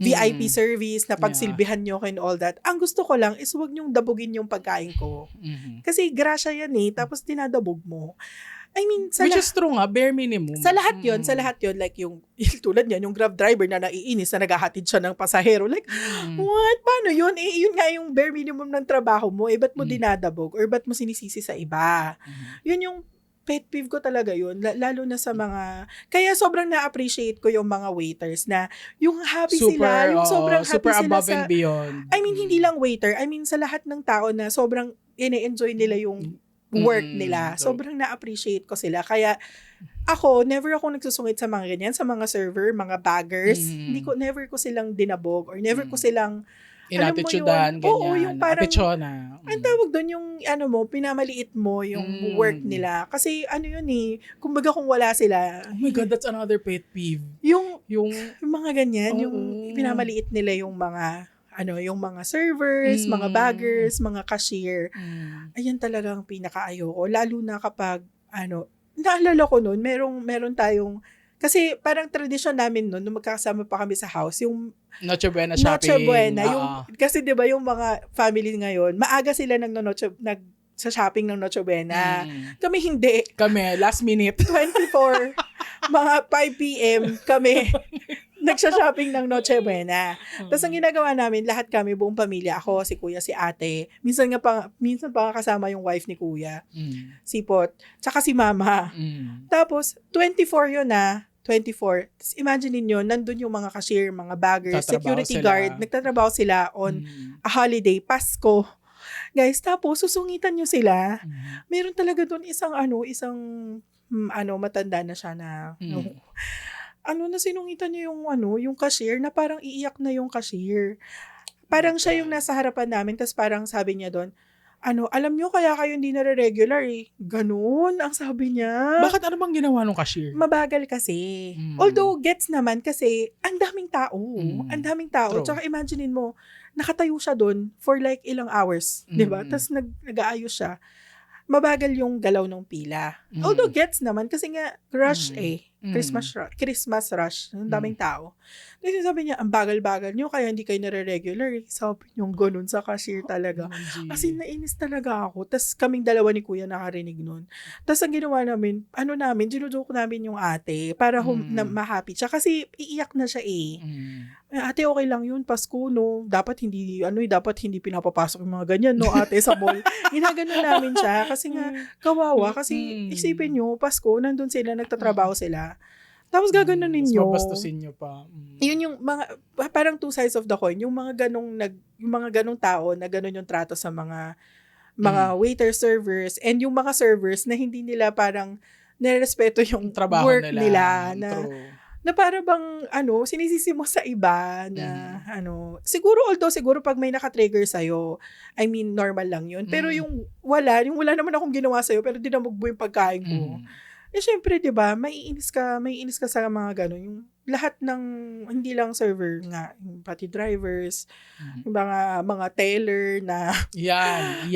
VIP service na pagsilbihan nyo and all that. Ang gusto ko lang is wag nyong dabugin yung pagkain ko. Kasi grasya yan tapos dinadabog mo. I mean, which is true nga, bare minimum. Sa lahat yun, like yung tulad niyan, yung Grab driver na naiinis na naghahatid siya ng pasahero. Like, what? Paano yun? Yun nga yung bare minimum ng trabaho mo. Ba't mo dinadabog? Or ba't mo sinisisi sa iba? Yun yung pet peeve ko talaga yun, lalo na sa mga, kaya sobrang na-appreciate ko yung mga waiters na yung happy sila, yung sobrang happy super sila above and beyond. I mean, hindi lang waiter, sa lahat ng tao na sobrang ine-enjoy nila yung work nila. Sobrang na-appreciate ko sila. Kaya, ako, never ako nagsusungit sa mga ganyan, sa mga server, mga baggers. Never ko silang dinabog or never ko silang inattitudean, ganyan. Oo, yung parang, apechona. Ang tawag doon yung, pinamaliit mo yung work nila. Kasi, kumbaga kung wala sila. Oh my God, that's another pet peeve. Yung mga ganyan, yung pinamaliit nila yung mga, yung mga servers, mga baggers, mga cashier. Ayan talagang pinaka-ayoko. Lalo na kapag, naalala ko noon, meron tayong, kasi parang tradisyon namin noon, nung magkakasama pa kami sa house, yung Noche Buena shopping. Noche Buena. Kasi di ba yung mga family ngayon, maaga sila sa shopping ng Noche Buena. Kami hindi. Kami, last minute. 24, mga 5 p.m. kami nagsha-shopping ng Noche Buena. Tapos ang ginagawa namin, lahat kami, buong pamilya, ako, si kuya, si ate, minsan pa kasama yung wife ni kuya, si Pot, tsaka si mama. Tapos, 24 yun 24. Tapos imagine niyo, nandun yung mga cashier, mga baggers, security guard, nagtatrabaho sila on a holiday, Pasko. Guys, tapos susungitan nyo sila. Meron talaga doon isang matanda na siya na na sinungitan niya yung cashier na parang iiyak na yung cashier. Parang siya yung nasa harapan namin, tapos parang sabi niya doon, alam nyo kaya kayo hindi nare-regular eh. Ganun ang sabi niya. Bakit ano bang ginawa nung cashier? Mabagal kasi. Mm. Although, gets naman kasi ang daming tao. Mm. Ang daming tao. True. Tsaka imaginein mo, nakatayo siya doon for like ilang hours. Mm. Diba? Tapos nag-aayos siya. Mabagal yung galaw ng pila. Mm. Although, gets naman kasi nga, rush eh. Mm. Christmas rush. Ang daming tao. Kasi sabi niya, ang bagal-bagal nyo, kaya hindi kayo nare-regular. Sabi niyo, ganun sa cashier talaga. As in, nainis talaga ako. Tapos kaming dalawa ni Kuya nakarinig nun. Tapos ang ginawa namin, dinujoke namin yung ate para na ma-happy siya. Kasi iiyak na siya eh. Ate, okay lang yun, Pasko, no? Dapat hindi pinapapasok yung mga ganyan, no, ate, sa mall. Ginaganon namin siya. Kasi nga, kawawa. Kasi isipin nyo, Pasko, nandun sila, nagtatrabaho sila. Tapos gaganunin nyo. Mabastusin nyo pa. Yun yung mga, parang two sides of the coin. Yung mga ganong tao na ganon yung trato sa mga waiter servers and yung mga servers na hindi nila parang nirespeto yung trabaho work nila True. na para bang sinisisi mo sa iba na siguro pag may naka-trigger sa'yo, I mean normal lang yun. Pero yung wala naman akong ginawa sa'yo pero dinamog mo yung pagkain ko. Eh, syempre, di ba, maiinis ka sa mga gano'n. Yung lahat ng, hindi lang server nga, yung pati drivers, yung mga teller na, Yan.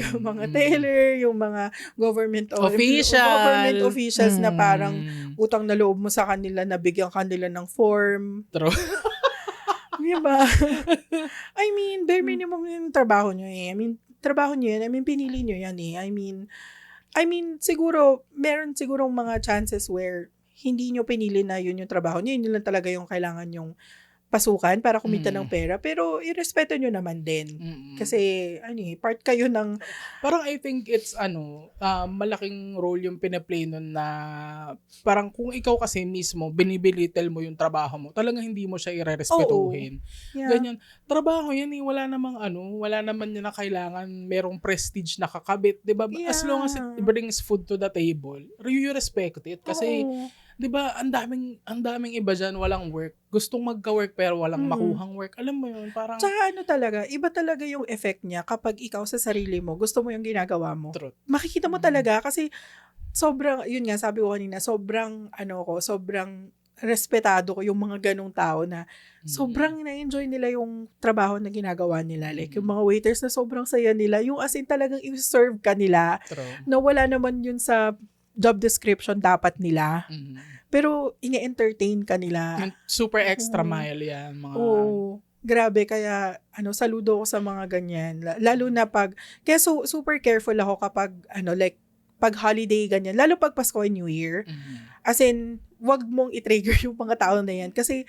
yung mga teller, yung mga government officials na parang utang na loob mo sa kanila, na bigyan kanila ng form. True. Diba? I mean, bare minimum yung trabaho nyo eh. Trabaho nyo yan. Pinili nyo yan eh. I mean, meron sigurong mga chances where hindi nyo pinili na yun yung trabaho nyo. Yun lang talaga yung kailangan yung pasukan para kumita ng pera. Pero, irespeto nyo naman din. Kasi, part kayo ng... Parang I think it's, malaking role yung pinaplay nun na parang kung ikaw kasi mismo, binibilitel mo yung trabaho mo, talagang hindi mo siya irerespetuhin. Yeah. Ganyan. Trabaho yan eh, wala naman yun na kailangan merong prestige na kakabit. Diba? Yeah. As long as it brings food to the table, you respect it. Kasi, diba, ang daming iba dyan, walang work. Gustong magka-work pero walang makuhang work. Alam mo yun, parang... Tsaka talaga, iba talaga yung effect niya kapag ikaw sa sarili mo, gusto mo yung ginagawa mo. Truth. Makikita mo talaga kasi sobrang, yun nga, sabi ko kanina, sobrang respetado ko yung mga ganong tao na sobrang na-enjoy nila yung trabaho na ginagawa nila. Like, yung mga waiters na sobrang saya nila, yung as in talagang i-serve ka nila, na wala naman yun sa job description dapat nila. Pero, ini-entertain ka nila. Yung super extra mile yan. Grabe. Kaya, saludo ko sa mga ganyan. Lalo na kaya super careful ako kapag, pag holiday ganyan. Lalo pag Pasko and New Year. As in, wag mong i-trigger yung mga tao na yan. Kasi,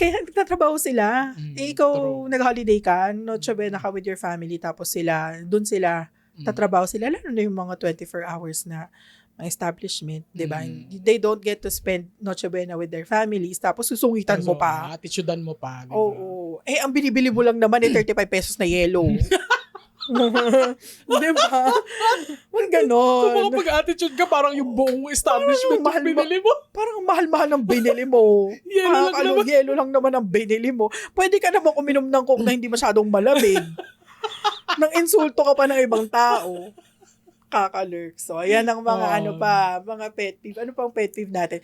kaya nagtatrabaho sila. Ikaw, nag-holiday ka, Noche Buena ka with your family, tapos dun sila, tatrabaho sila, lalo na yung mga 24 hours na establishment, diba? They don't get to spend Noche Buena with their families, tapos susungitan mo pa. Attitudean mo pa. Diba? Oo. Eh, ang binibili mo lang naman 35 pesos na yellow. Diba? Wag ganon. Kung mga pag-attitude ka, parang yung buong establishment yung binili mo. Parang mahal-mahal ang binili mo. Yelo lang naman ang binili mo. Pwede ka naman uminom ng coke na hindi masyadong malamig. Nang insulto ka pa ng ibang tao. Kakalurk. So, ayan ang mga mga pet peeve. Ano pang pet peeve natin?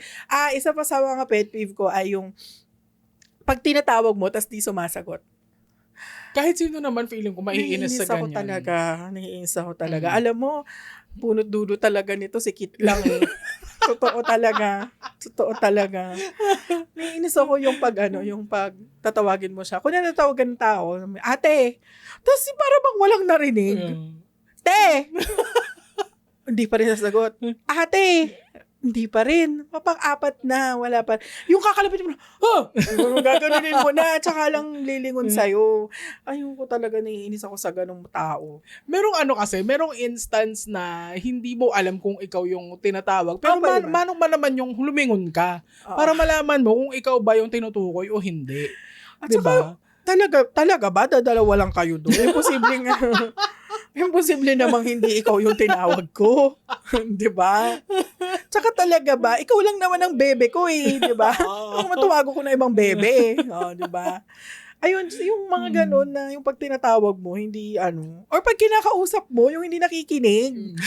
Isa pa sa mga pet peeve ko ay yung pag tinatawag mo tas di sumasagot. Kahit sino naman feeling ko maiinis sa ganyan. Naiinis ako talaga. Alam mo, punot dulo talaga nito si Kit lang eh. Totoo talaga. Naiinis ako yung pag tatawagin mo siya. Kung natatawagan ng tao, ate, tapos para bang walang narinig. Te! Hindi pa rin nasagot. Ate! Hindi pa rin. Mapang-apat na. Wala pa. Yung kakalapit mo na, gaganunin mo na. Tsaka lang lilingon sa'yo. Ayun ko talaga, naiinis ako sa ganong tao. Merong instance na hindi mo alam kung ikaw yung tinatawag. Pero manong ba naman yung lumingon ka? Para malaman mo kung ikaw ba yung tinutukoy o hindi. At diba? Talaga ba? Dadalawa lang kayo doon. Imposible namang hindi ikaw yung tinawag ko. Diba? Tsaka talaga ba? Ikaw lang naman ang bebe ko eh. Diba? Kung matuwago ko na ibang bebe. Diba? Ayun, yung mga gano'n na yung pag tinatawag mo, hindi or pag kinakausap mo, yung hindi nakikinig.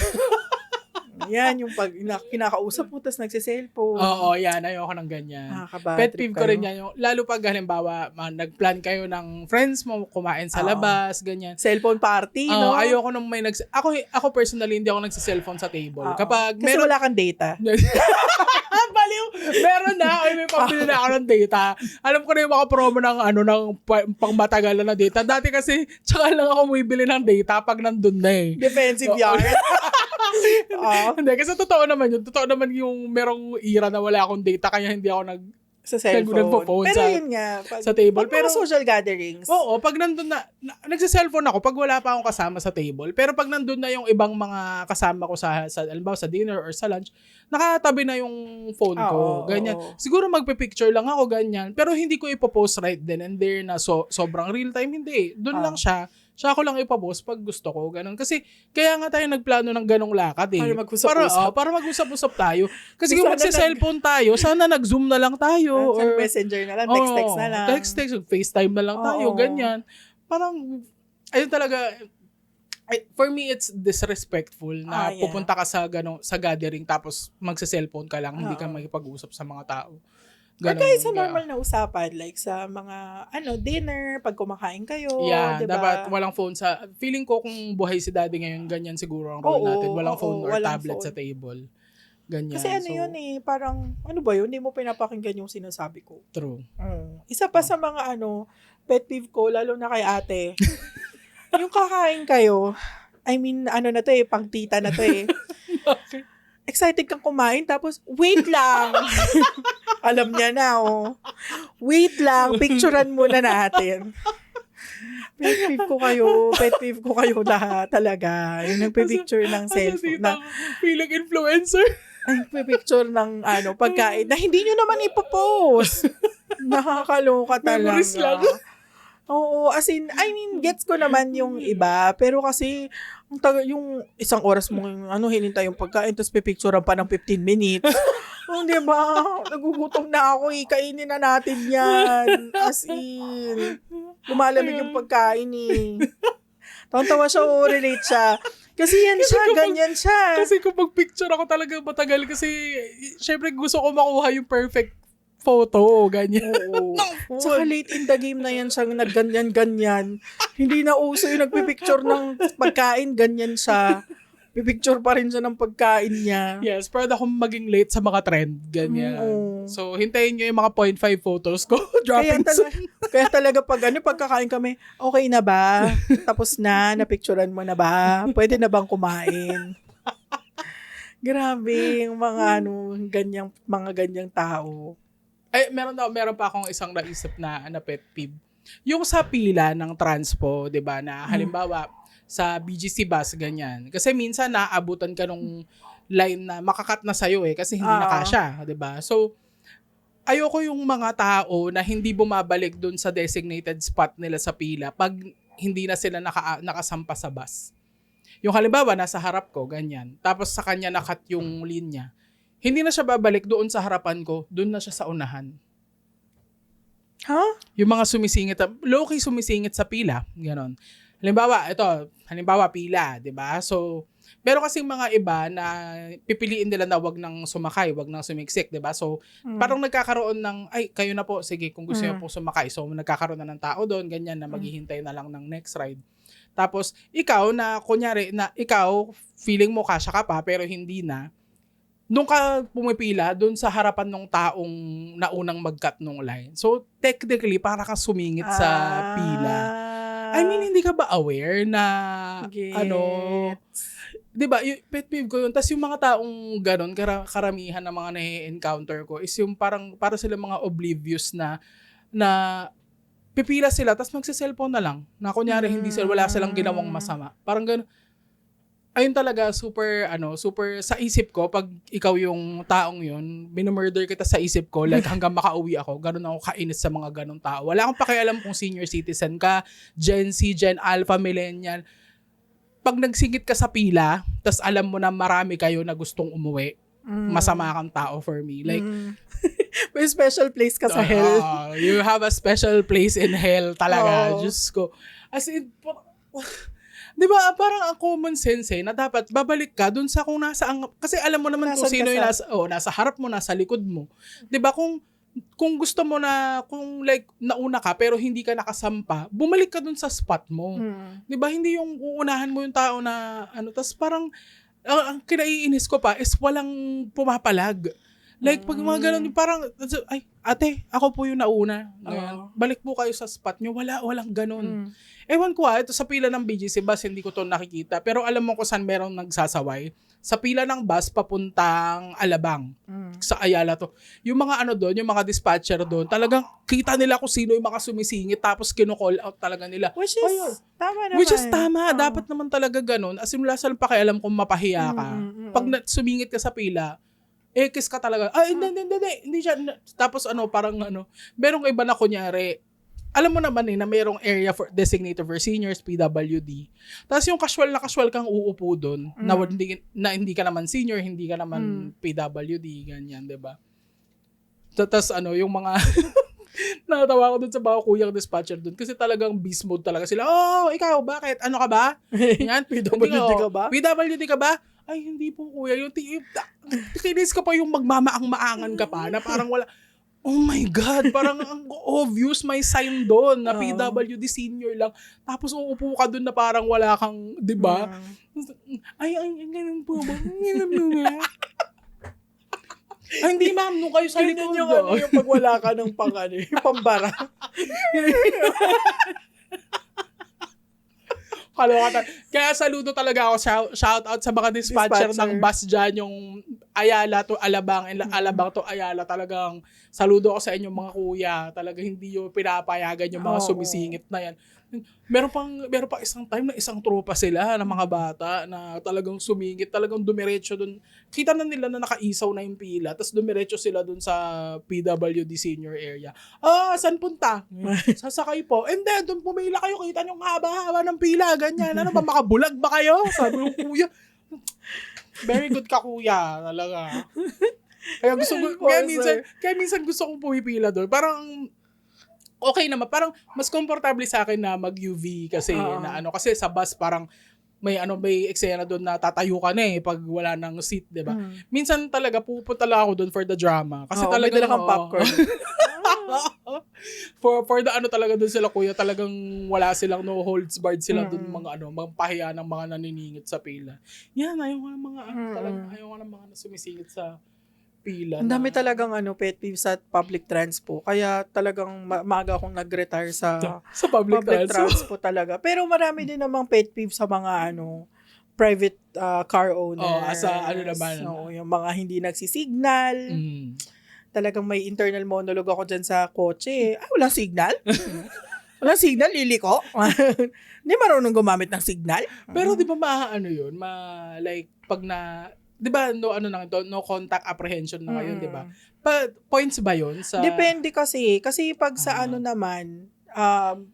Yan, yung pag kinakausap mo, tapos nagsiselfone. Oo, yan. Ayoko ng ganyan. Nakaka-bad Pet trip peeve ko rin kayo. yan. Yung, lalo pag halimbawa, nagplan kayo ng friends mo, kumain sa Oo. labas, ganyan. Cellphone party, no? Ayoko nung may ako personally, hindi ako nagsiselfone sa table. Oo. Kapag Kasi wala kang data. Baliw! Meron na. Ay, may pambili na ako ng data. Alam ko na yung mga promo ng pang na data. Dati kasi, tsaka lang ako bumibili ng data pag nandun na eh. Defensive yarn. Hindi, kasi totoo naman yun. Totoo naman yung merong era na wala akong data kaya hindi ako Sa cellphone. nagpo-phone Pero sa- yun nga, sa table. Pero Pero social gatherings. oo, pag nandun na nagsa-cellphone ako pag wala pa akong kasama sa table. Pero pag nandun na yung ibang mga kasama ko sa halimbawa sa dinner or sa lunch, nakatabi na yung phone ko. Oo, Ganyan. oo. Siguro magpe-picture lang ako ganyan. Pero hindi ko ipopost right then and there na sobrang real time. Hindi. Doon lang siya. Siya ko lang ipapost pag gusto ko. Ganun. Kasi kaya nga tayo nagplano ng ganong lakad eh. Para mag-usap-usap. Para mag-usap-usap tayo. Kasi kung Sana magsa-cellphone tayo, sana nag-zoom na lang tayo. Sa Or messenger na lang, text-text na lang. Text, FaceTime na lang tayo, Oo. ganyan. Parang, ayun talaga, for me, it's disrespectful na Yeah. pupunta ka sa gathering tapos magsa-cellphone ka lang, hindi ka Oo. makipag-usap sa mga tao. Or kahit sa normal na usapan, like sa mga, dinner, pag kumakain kayo, Yeah, diba? dapat walang phone sa, feeling ko kung buhay si daddy ngayon, ganyan siguro ang role Oo, natin. Walang oo, phone or walang tablet phone. sa table. Ganyan. Kasi yun parang, ba yun, hindi mo pinapakinggan yung sinasabi ko. True. Isa pa sa mga pet peeve ko, lalo na kay ate, yung kakain kayo, I mean, na to pang tita na to Okay. Excited kang kumain, tapos, wait lang. Alam niya na, Wait lang, picturean muna natin. Pet peeve ko kayo lahat talaga. Yung nagpe-picture ng cellphone. Feeling influencer. Ay, picture ng pagkain na hindi nyo naman ipopost. Nakakaloka talaga. Memories lang. Oo, as in, I mean, gets ko naman yung iba, pero kasi, yung isang oras mo, hinintay yung pagkain, tapos pipicturean pa ng 15 minutes. Di ba? Nagugutom na ako, kainin na natin yan. As in, lumalamig yung pagkain Tawa siya, relate siya. Kasi yan siya, ganyan siya. Kasi kung picture ako talaga matagal kasi syempre gusto ko makuha yung perfect photo, ganyan. Oo. Saka late in the game na yan siyang nagganyan-ganyan. Hindi na uso yung nagpipicture ng pagkain, ganyan siya. Pipicture pa rin siya ng pagkain niya. Yes, para akong maging late sa mga trend, ganyan. So, hintayin nyo yung mga 0.5 photos ko. Dropping Kaya talaga pagkakain kami, okay na ba? Tapos napicturean mo na ba? Pwede na bang kumain? Grabe, yung mga mga ganyang tao. Ay, meron pa akong isang naisip na pet peeve. Yung sa pila ng transpo, 'di ba, na halimbawa sa BGC bus ganyan. Kasi minsan naaabutan ka nung line na makakat na sa'yo kasi hindi na kasya, 'di ba? So ayoko yung mga tao na hindi bumabalik dun sa designated spot nila sa pila pag hindi na sila nakasampa sa bus. Yung halimbawa nasa harap ko ganyan. Tapos sa kanya nakat yung linya. Hindi na siya babalik doon sa harapan ko, doon na siya sa unahan. Huh? Yung mga low-key sumisingit sa pila, gano'n. Halimbawa pila, 'di ba? So, pero kasing mga iba na pipiliin nila na wag nang sumakay, wag nang sumiksik, 'di ba? So, parang nagkakaroon ng kayo na po, sige kung gusto niyo po sumakay. So, nagkakaroon na ng tao doon, ganyan na maghihintay na lang ng next ride. Tapos, ikaw na kunyari na ikaw feeling mo kasya ka pa pero hindi na, nung ka pumipila doon sa harapan ng taong naunang mag-cut nung line. So, technically, para ka sumingit sa pila. I mean, hindi ka ba aware na, di ba, pet peeve ko yun. Tapos yung mga taong ganon, karamihan ng mga na-encounter ko is yung para sila mga oblivious na pipila sila, tapos magsa-cellphone na lang. Na kunyari, wala silang ginawang masama. Parang ganon. Ayun talaga, super sa isip ko, pag ikaw yung taong yun, minumurder kita sa isip ko, like hanggang makauwi ako, ganun ako kainis sa mga ganong tao. Wala akong pakialam kung senior citizen ka, Gen Z, Gen Alpha, Millennial. Pag nagsingit ka sa pila, tas alam mo na marami kayo na gustong umuwi, masama kang tao for me. Like, may special place ka sa hell. You have a special place in hell talaga. Oo. Diyos ko. As in, di ba, parang ang common sense na dapat babalik ka dun sa kung kasi alam mo naman kung Nasaan sino ka yung nasa harap mo, nasa likod mo. Di ba, kung gusto mo kung like, nauna ka pero hindi ka nakasampa, bumalik ka dun sa spot mo. Di ba, hindi yung uunahan mo yung tao na, tas parang, ang kinaiinis ko pa is walang pumapalag. Like, pag mga ganun, parang, ay, ate, ako po yung nauna. Balik po kayo sa spot nyo. Walang ganun. Ewan ko ito sa pila ng BGC bus, hindi ko to nakikita. Pero alam mo kung saan merong nagsasaway. Sa pila ng bus, papuntang Alabang. Sa Ayala to. Yung mga doon, yung mga dispatcher doon, talagang kita nila kung sino yung mga sumisingit, tapos kino-call out talaga nila. Which is, tama naman. Which is tama. Dapat naman talaga ganun. As in, wala silang pakialam kung mapahiya ka. Pag sumingit ka sa pila, kiss ka talaga. Hindi siya. Tapos parang merong iba na kunyari, alam mo naman na merong area designated for seniors, PWD. Tapos yung casual kang uupo doon, na hindi ka naman senior, hindi ka naman PWD, ganyan, 'di ba? Tapos yung mga natawa ko doon sa mga kuyang dispatcher doon kasi talagang beast mode talaga sila. Ikaw, bakit? Ano ka ba? Yan, PWD ka ba? PWD ka ba? Ay, hindi po kuya. Yung tinis ka pa yung magmamaang-maangan ka pa na parang wala. Oh my God, parang ang obvious may sign doon na PWD senior lang. Tapos uupo ka doon na parang wala kang, di ba? Ay, ganun po ba? Ay, hindi ma'am, nung kayo sa likod. Yung pag wala ka ng pambara. Kalokatan. Kaya saludo talaga ako. Shout out sa mga dispatcher ng bus dyan, yung Ayala to Alabang, and Alabang to Ayala. Talagang saludo ako sa inyong mga kuya. Talagang hindi yung pinapayagan yung mga sumisingit na yan. Meron pang isang time na isang tropa sila ng mga bata na talagang sumingit, talagang dumiretso dun. Kita na nila na nakaisaw na yung pila, tapos dumiretso sila dun sa PWD senior area. Saan punta? Sasakay po. And then, dun pumila kayo, kita nyo haba-haba ng pila, ganyan. Ano ba, makabulag ba kayo? Sabi ng kuya. Very good ka, kuya. Talaga. Kaya minsan gusto kong pumipila doon. Parang, okay naman. Parang mas komportable sa akin na mag-UV kasi kasi sa bus parang may eksena doon na tatayo ka na pag wala nang seat, 'di ba? Minsan talaga pupunta lang ako doon for the drama kasi talaga may dala kang popcorn. for the talaga doon sila kuya, talagang wala silang no holds barred sila doon mga pahiya ng mga naniningit sa pila. Yan, ayaw ko ng mga ayaw ko ng mga sumisingit sa pila. Ang dami talagang pet peeve sa public transpo. Kaya talagang maaga akong nag-retire sa public transpo talaga. Pero marami din namang pet peeve sa mga private car owners. Naman. Yung mga hindi nagsisignal. Talagang may internal monologue ako dyan sa kotse. Walang signal? Walang signal, liliko? Hindi marunong gumamit ng signal? Pero di ba yun? Like, pag di ba, no contact apprehension na ngayon, di ba? Points ba yun? Depende kasi. Kasi pag sa naman,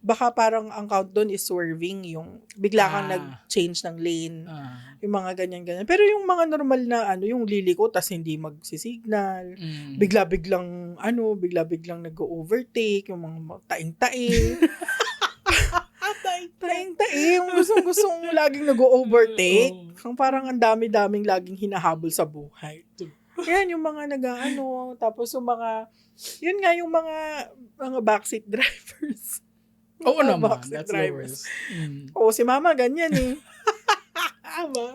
baka parang ang count doon is swerving, yung bigla kang nag-change ng lane. Yung mga ganyan-ganyan. Pero yung mga normal na yung liliko, tas hindi magsisignal, bigla-biglang nag-overtake, yung mga taing-tae. Taing-tae, yung gustong laging nag-overtake. Parang ang dami-daming laging hinahabol sa buhay. Yan, yung mga tapos yung mga, yun nga yung mga backseat drivers. Oo naman, that's drivers. Oo, si mama ganyan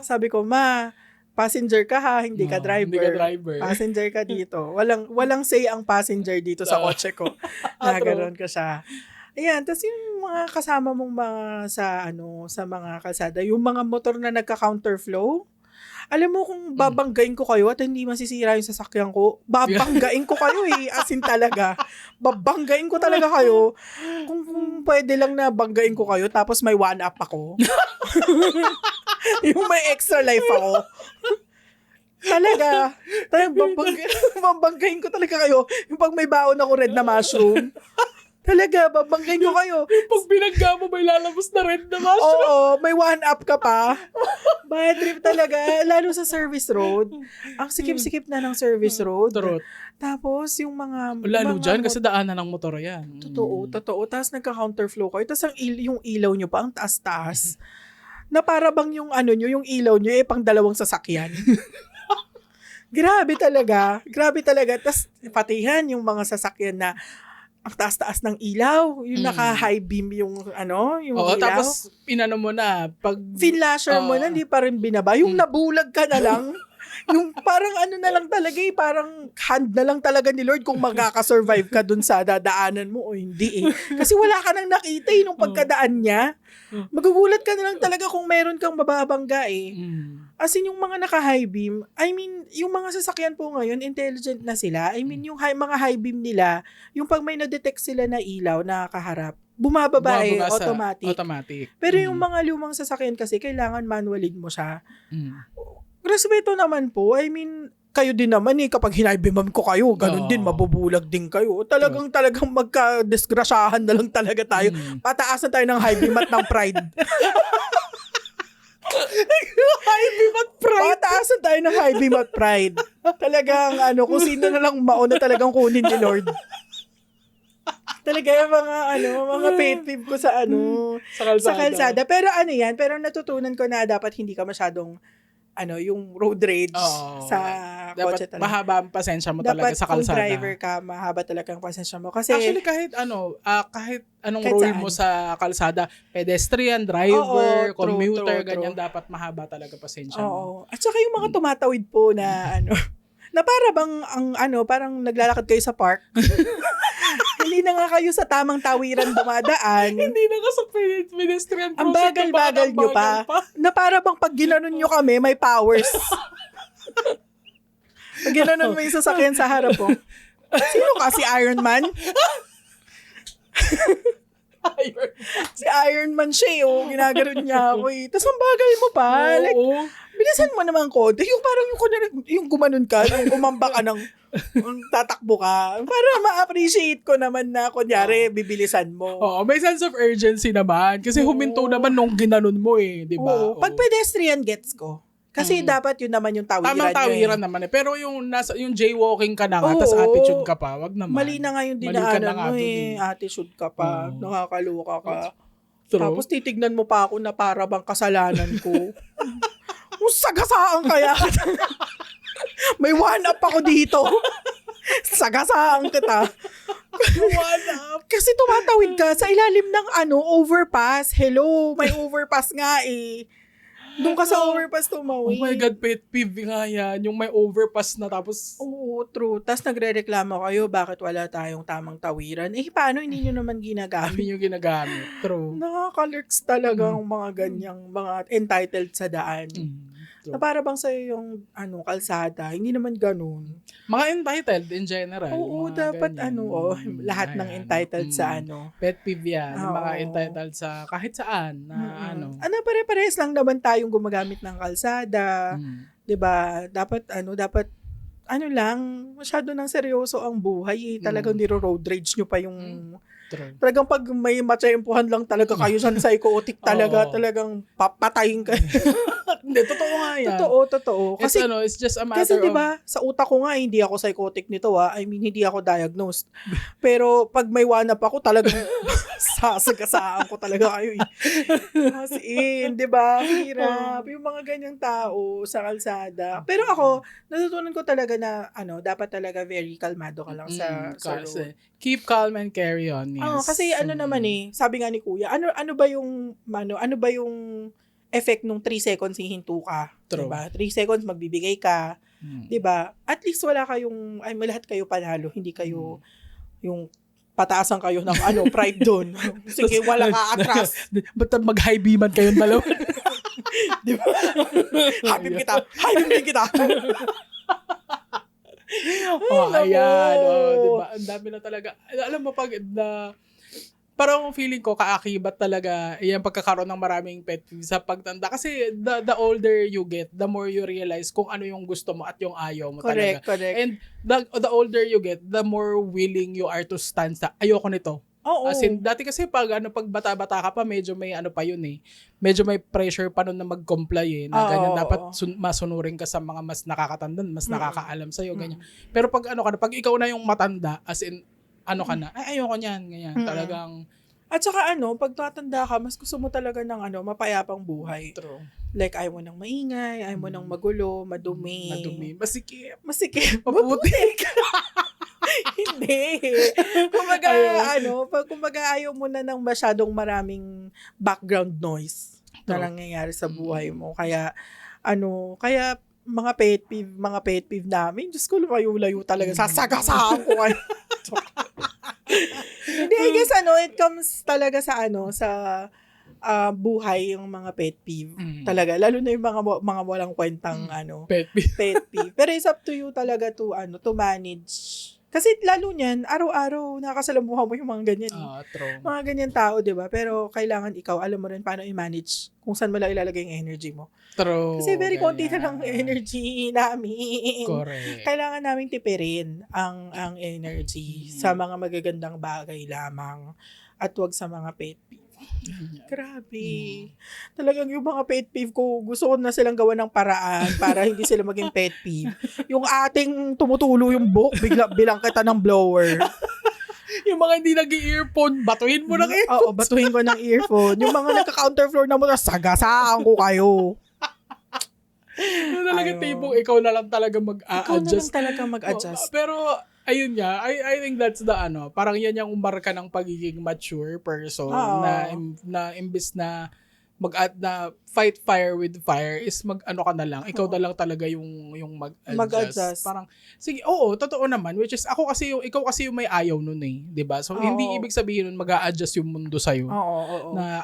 Sabi ko, ma, passenger ka ha, hindi ka driver. Hindi ka driver. Passenger ka dito. Walang say ang passenger dito sa kotse ko. Naganoon ko siya. Ayan, tapos yung mga kasama mong mga sa mga kalsada, yung mga motor na nagka-counterflow, alam mo kung babanggain ko kayo at hindi masisira yung sasakyan ko, babanggain ko kayo as in talaga. Babanggain ko talaga kayo. Kung pwede lang na banggain ko kayo tapos may one-up ako. Yung may extra life ako. Talaga. Babanggain ko talaga kayo. Yung pag may baon ako red na mushroom. Talaga, babanggain ko kayo. Pag binangga mo, may lalabas na red na mushroom. Oo, may 1-up ka pa. Bad trip talaga. Lalo sa service road. Ang sikip-sikip na ng service road. Truth. Tapos, yung mga... Lalo mga dyan, kasi daanan ng motor yan. Totoo. Tapos nagka-counterflow kayo. Tapos yung ilaw nyo pa, ang taas-taas. Na para bang yung ano nyo, yung ilaw nyo, pang dalawang sasakyan. Grabe talaga. Tapos patihan yung mga sasakyan na ang taas-taas ng ilaw. Yung naka-high beam yung yung Oo, ilaw. tapos pinano mo na. Pag Finlasher mo na, hindi pa rin binaba. Yung nabulag ka na lang. Yung parang ano na lang talaga parang hand na lang talaga ni Lord kung magkakasurvive ka dun sa dadaanan mo o hindi Kasi wala ka nang nakita nung pagkadaan niya. Magugulat ka na lang talaga kung meron kang mababangga As in, yung mga naka-high beam, I mean, yung mga sasakyan po ngayon, intelligent na sila. I mean, yung mga high beam nila, yung pag may na-detect sila na ilaw na kaharap, bumababa automatic. Pero yung mga lumang sasakyan kasi, kailangan manualin mo siya. Respeto naman po. I mean, kayo din naman kapag hinay-beamam ko kayo, ganun din, mabubulag din kayo. Talagang magka-disgrasyahan na lang talaga tayo. Pataasan tayo ng high beam at ng pride. High beam at pride. Pataasan tayo ng high beam at pride. Talagang kung sino na lang mauna talagang kunin ni Lord. Talaga yung mga pet peeve ko sa sa kalsada. Pero yan, pero natutunan ko na dapat hindi ka masyadong yung road rage sa kotse dapat talaga. mahaba ang pasensya mo talaga sa kalsada. Dapat kung driver ka, mahaba talaga ang pasensya mo. Kasi, actually, kahit anong role mo sa kalsada, pedestrian, driver, commuter, ganyan, dapat mahaba talaga pasensya mo. At saka yung mga tumatawid po na na para bang parang naglalakad kayo sa park. Hindi na nga kayo sa tamang tawiran dumadaan. Hindi na nga sa pedestrian crossing. Ang bagal-bagal nyo pa. Na para bang pag ginanon nyo kami, may powers. Pag ginanon mo yung sasakyan sa harap mo. Sino ka? Si Iron Man? Si Iron Man siya ginaganon niya ako Tapos ang bagal mo pa. Like, bilisan mo naman konti. Yung parang yung gumanon ka, yung gumamba ka ng tatakbo ka. Para ma-appreciate ko naman na kunyari, bibilisan mo. Oo, may sense of urgency naman. Kasi huminto naman nung ginanon mo di ba? Oo. Pag pedestrian, gets ko. Kasi dapat yun naman yung tawiran. Tamang tawiran naman Pero yung jaywalking ka na nga, tas attitude ka pa, wag naman. Mali na nga yung dinaanan mo attitude ka pa, nakakaluka ka. True. Tapos titignan mo pa ako na para bang kasalanan ko. Kung sagasaan kaya. May 1-up ako dito. Sagasaan kita. 1-up. Kasi tumatawid ka sa ilalim ng overpass. Hello, may overpass nga Doon ka sa overpass tumawid. Oh my God, pet peeve nga yan. Yung may overpass na tapos... Oo, true. Tapos nagre-reklamo kayo, bakit wala tayong tamang tawiran? Paano hindi nyo naman ginagamit? Hindi nyo ginagamit. True. Nakaka-lurks talaga ang mga ganyang, mga entitled sa daan. Na para bang sa'yo yung kalsada, hindi naman ganun. Mga entitled in general. Oo, dapat lahat ng entitled sa Pet peeve yan. Yung mga entitled sa kahit saan na pare-pares lang naman tayong gumagamit ng kalsada. 'Di ba? Dapat lang, masyado nang seryoso ang buhay Talagang niro-road rage nyo pa yung talagang pag may matsyempuhan lang talaga kayo sa psychotic talagang papatayin ka. Hindi, totoo nga yan. Totoo. Kasi, it's just a matter kasi diba, sa utak ko nga, hindi ako psychotic nito I mean, hindi ako diagnosed. Pero pag may 1-up ako, talagang sasagasaan ko talaga kayo As in, diba? Hirap. Yung mga ganyang tao sa kalsada. Pero ako, natutunan ko talaga na, dapat talaga very kalmado ka lang sa road. Keep calm and carry on. Yes. Kasi naman sabi nga ni Kuya, ano ba yung effect nung 3 seconds hihinto ka? True. Diba? 3 seconds magbibigay ka. Diba? At least wala kayong, lahat kayo panalo. Hindi kayo yung pataasan kayo ng pride doon. Sige, wala ka atras. Ba't mag-high beaman kayong dalawa? Diba? Happy din kita. Ayan. Diba? Ang dami na talaga. Alam mo, parang feeling ko, kaakibat talaga yung pagkakaroon ng maraming pet peeve sa pagtanda. Kasi the older you get, the more you realize kung ano yung gusto mo at yung ayaw mo talaga. Correct. And the older you get, the more willing you are to stand sa, ayoko nito. Oo. As in, dati kasi pag bata-bata ka pa, medyo may pa yun eh. Medyo may pressure pa nun na mag-comply eh. Na ganyan, dapat masunurin ka sa mga mas nakakatanda, mas nakakaalam sa'yo, ganyan. Pero pag pag ikaw na yung matanda, as in, ka na, ay, ayoko niyan, ganyan. Talagang, at saka pag tatanda ka, mas gusto mo talaga ng mapayapang buhay. true. Like, ayaw mo ng maingay, ayaw mo ng magulo, madumi. Masikip. Masikip. Maputi. Hindi. Kumbaga ayaw mo na ng masyadong maraming background noise na nangyayari sa buhay mo. Kaya, mga pet peeve namin, Diyos ko, lumayo-layo talaga. Sasagasaan ko kayo. Hindi, I guess, it comes talaga sa buhay yung mga pet peeve. Talaga, lalo na yung mga walang kwentang, Pet peeve. pet peeve. Pero it's up to you talaga to manage. Kasi lalo niyan, araw-araw nakakasalamuha mo yung mga ganyan. True. Mga ganyan tao, 'di ba? Pero kailangan ikaw alam mo rin paano i-manage kung saan mo lang ilalagay yung energy mo. True. Kasi very konti na lang energy namin. Correct. Kailangan namin tipirin ang energy sa mga magagandang bagay lamang at wag sa mga pet peeve. Grabe. Talagang yung mga pet peeve ko, gusto ko na silang gawa ng paraan para hindi sila maging pet peeve. Yung ating tumutulo yung buhok, bilang kita ng blower. Yung mga hindi nag-earphone, batuhin mo ng earphone. Oo, batuhin ko ng earphone. Yung mga nagka-counterfloor na mo, sagasaan ko kayo. Yung talaga tipong ikaw na lang talaga Ikaw na lang mag-a-adjust. talaga mag-adjust. Pero, ayun nga, I think that's the parang yan yung marka ng pagiging mature person na imbis na na fight fire with fire is ka na lang, ikaw na lang talaga yung mag-adjust. Parang, sige, oo, totoo naman, which is ikaw kasi yung may ayaw nun eh, 'di ba? So, hindi ibig sabihin nun mag-a-adjust yung mundo sa'yo. Oo. Na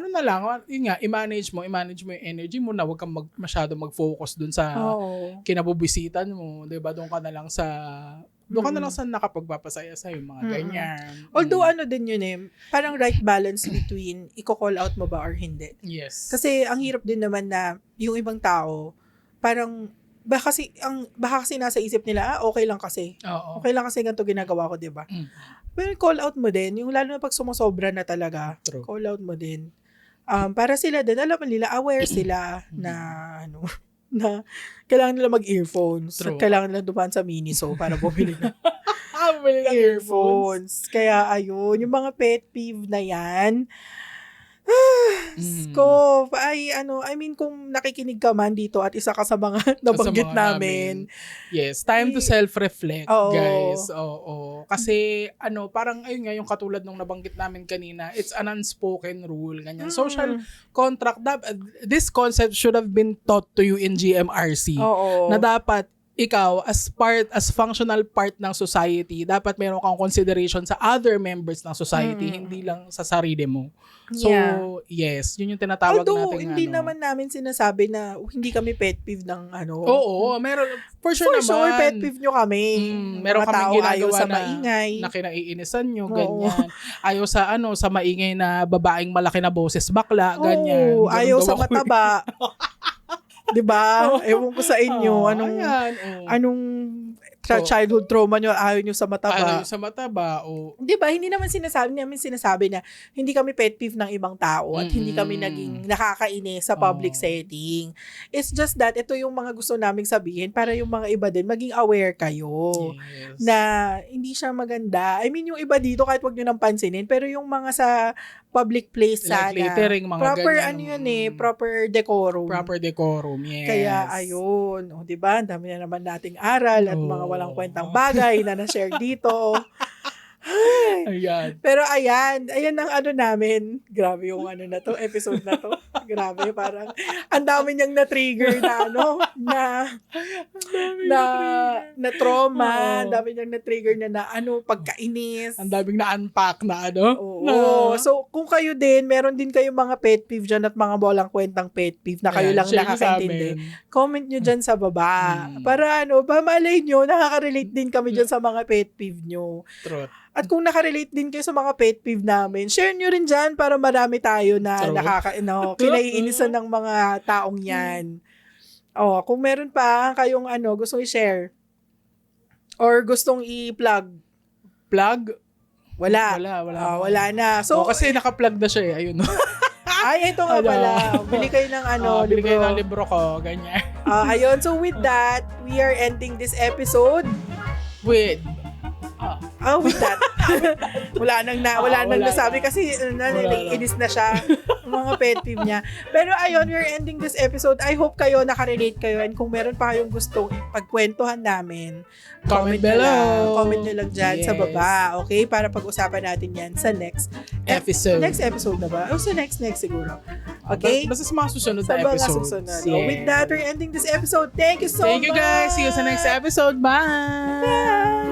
na lang, yun nga, i-manage mo yung energy mo na huwag kang masyado mag-focus dun sa kinabubisitan mo, 'di ba? Doon ka na lang sa nakapagpapasaya sa'yo, mga ganyan. Although din yun eh, parang right balance between i-call out mo ba or hindi. Yes. Kasi ang hirap din naman na yung ibang tao, parang baka kasi nasa isip nila, okay lang kasi. Oo. Okay lang kasi ganito ginagawa ko, 'di ba? Pero call out mo din, yung lalo na pag sumusobra na talaga, True. call out mo din. Para sila din, alam nila, aware sila na na kailangan nila mag-earphones. True. At kailangan nila dumaan sa Miniso para bumili ng Bumili ng earphones. Kaya ayun, yung mga pet peeve na yan, kung nakikinig ka man dito at isa ka sa mga nabanggit namin. Yes, time to self-reflect, Oo. guys. Oo. Kasi, parang, ayun nga, yung katulad nung nabanggit namin kanina, it's an unspoken rule, ganyan. Social contract, this concept should have been taught to you in GMRC. Oo. Na dapat, ikaw, as functional part ng society, dapat meron kang consideration sa other members ng society, hindi lang sa sarili mo. So, yes, yun yung tinatawag Although, natin. hindi naman namin sinasabi na hindi kami pet peeve ng Oo, meron. For sure naman. For sure, pet peeve nyo kami. Meron Mga kaming tao ayaw ginagawa sa maingay. na kinaiinisan nyo, ganyan. Ayaw sa maingay na babaeng malaki na boses bakla, ganyan. Oo, ayaw sa mataba. 'Di ba? Ewan ko sa inyo, anong childhood trauma nyo, ayaw nyo sa mataba. Ayaw sa mataba, o. 'Di ba? Hindi naman sinasabi na hindi kami pet peeve ng ibang tao at hindi kami naging nakakainis sa public setting. It's just that ito yung mga gusto naming sabihin para yung mga iba din maging aware kayo. Yes. Na hindi siya maganda. I mean, yung iba dito kahit wag nyo nang pansinin, pero yung mga sa public place Like sana. catering, mga Proper ganyan. proper decorum. Proper decorum, yes. Kaya ayun, 'di ba? Ang dami na naman nating aral at mga walang kwentang bagay na na-share dito. Ayan. Pero ayan ang namin. Grabe yung na to, episode na to. Grabe, parang ang dami niyang na-trigger na trauma, ang dami niyang na-trigger na pagkainis. Ang daming na-unpack na Oo. So, kung kayo din, meron din kayong mga pet peeve dyan at mga walang kwentang pet peeve na kayo lang share nyo sa nakakaintindi, amin. comment nyo dyan sa baba. Para malay nyo, nakaka-relate din kami dyan sa mga pet peeve nyo. Truth. At kung nakarelate din kayo sa mga pet peeve namin, share nyo rin dyan para marami tayo na kinaiinisan ng mga taong yan. Kung meron pa kayong gustong i-share or gustong i-plug. Plug? Wala. Wala na. So, kasi naka-plug na siya ayun. ay, ito nga pala. Bili kayo ng bili kayo libro. ng libro ko, ganyan. Ayun, so with that, we are ending this episode. With With that. wala nang nasabi kasi naiinis na siya. Mga pet peeve niya. Pero ayun, we're ending this episode. I hope kayo nakarelate kayo, and kung meron pa kayong gustong pagkwentuhan namin, comment below. Comment nyo lang dyan sa Yes. baba. Okay? Para pag-usapan natin yan sa next episode. Next episode na ba? O sa next siguro. Okay? Basta sa mga susunod Sa na mga episodes. susunod. Yes. With that, we're ending this episode. Thank you so much. Thank you guys. See you sa next episode. Bye. Bye.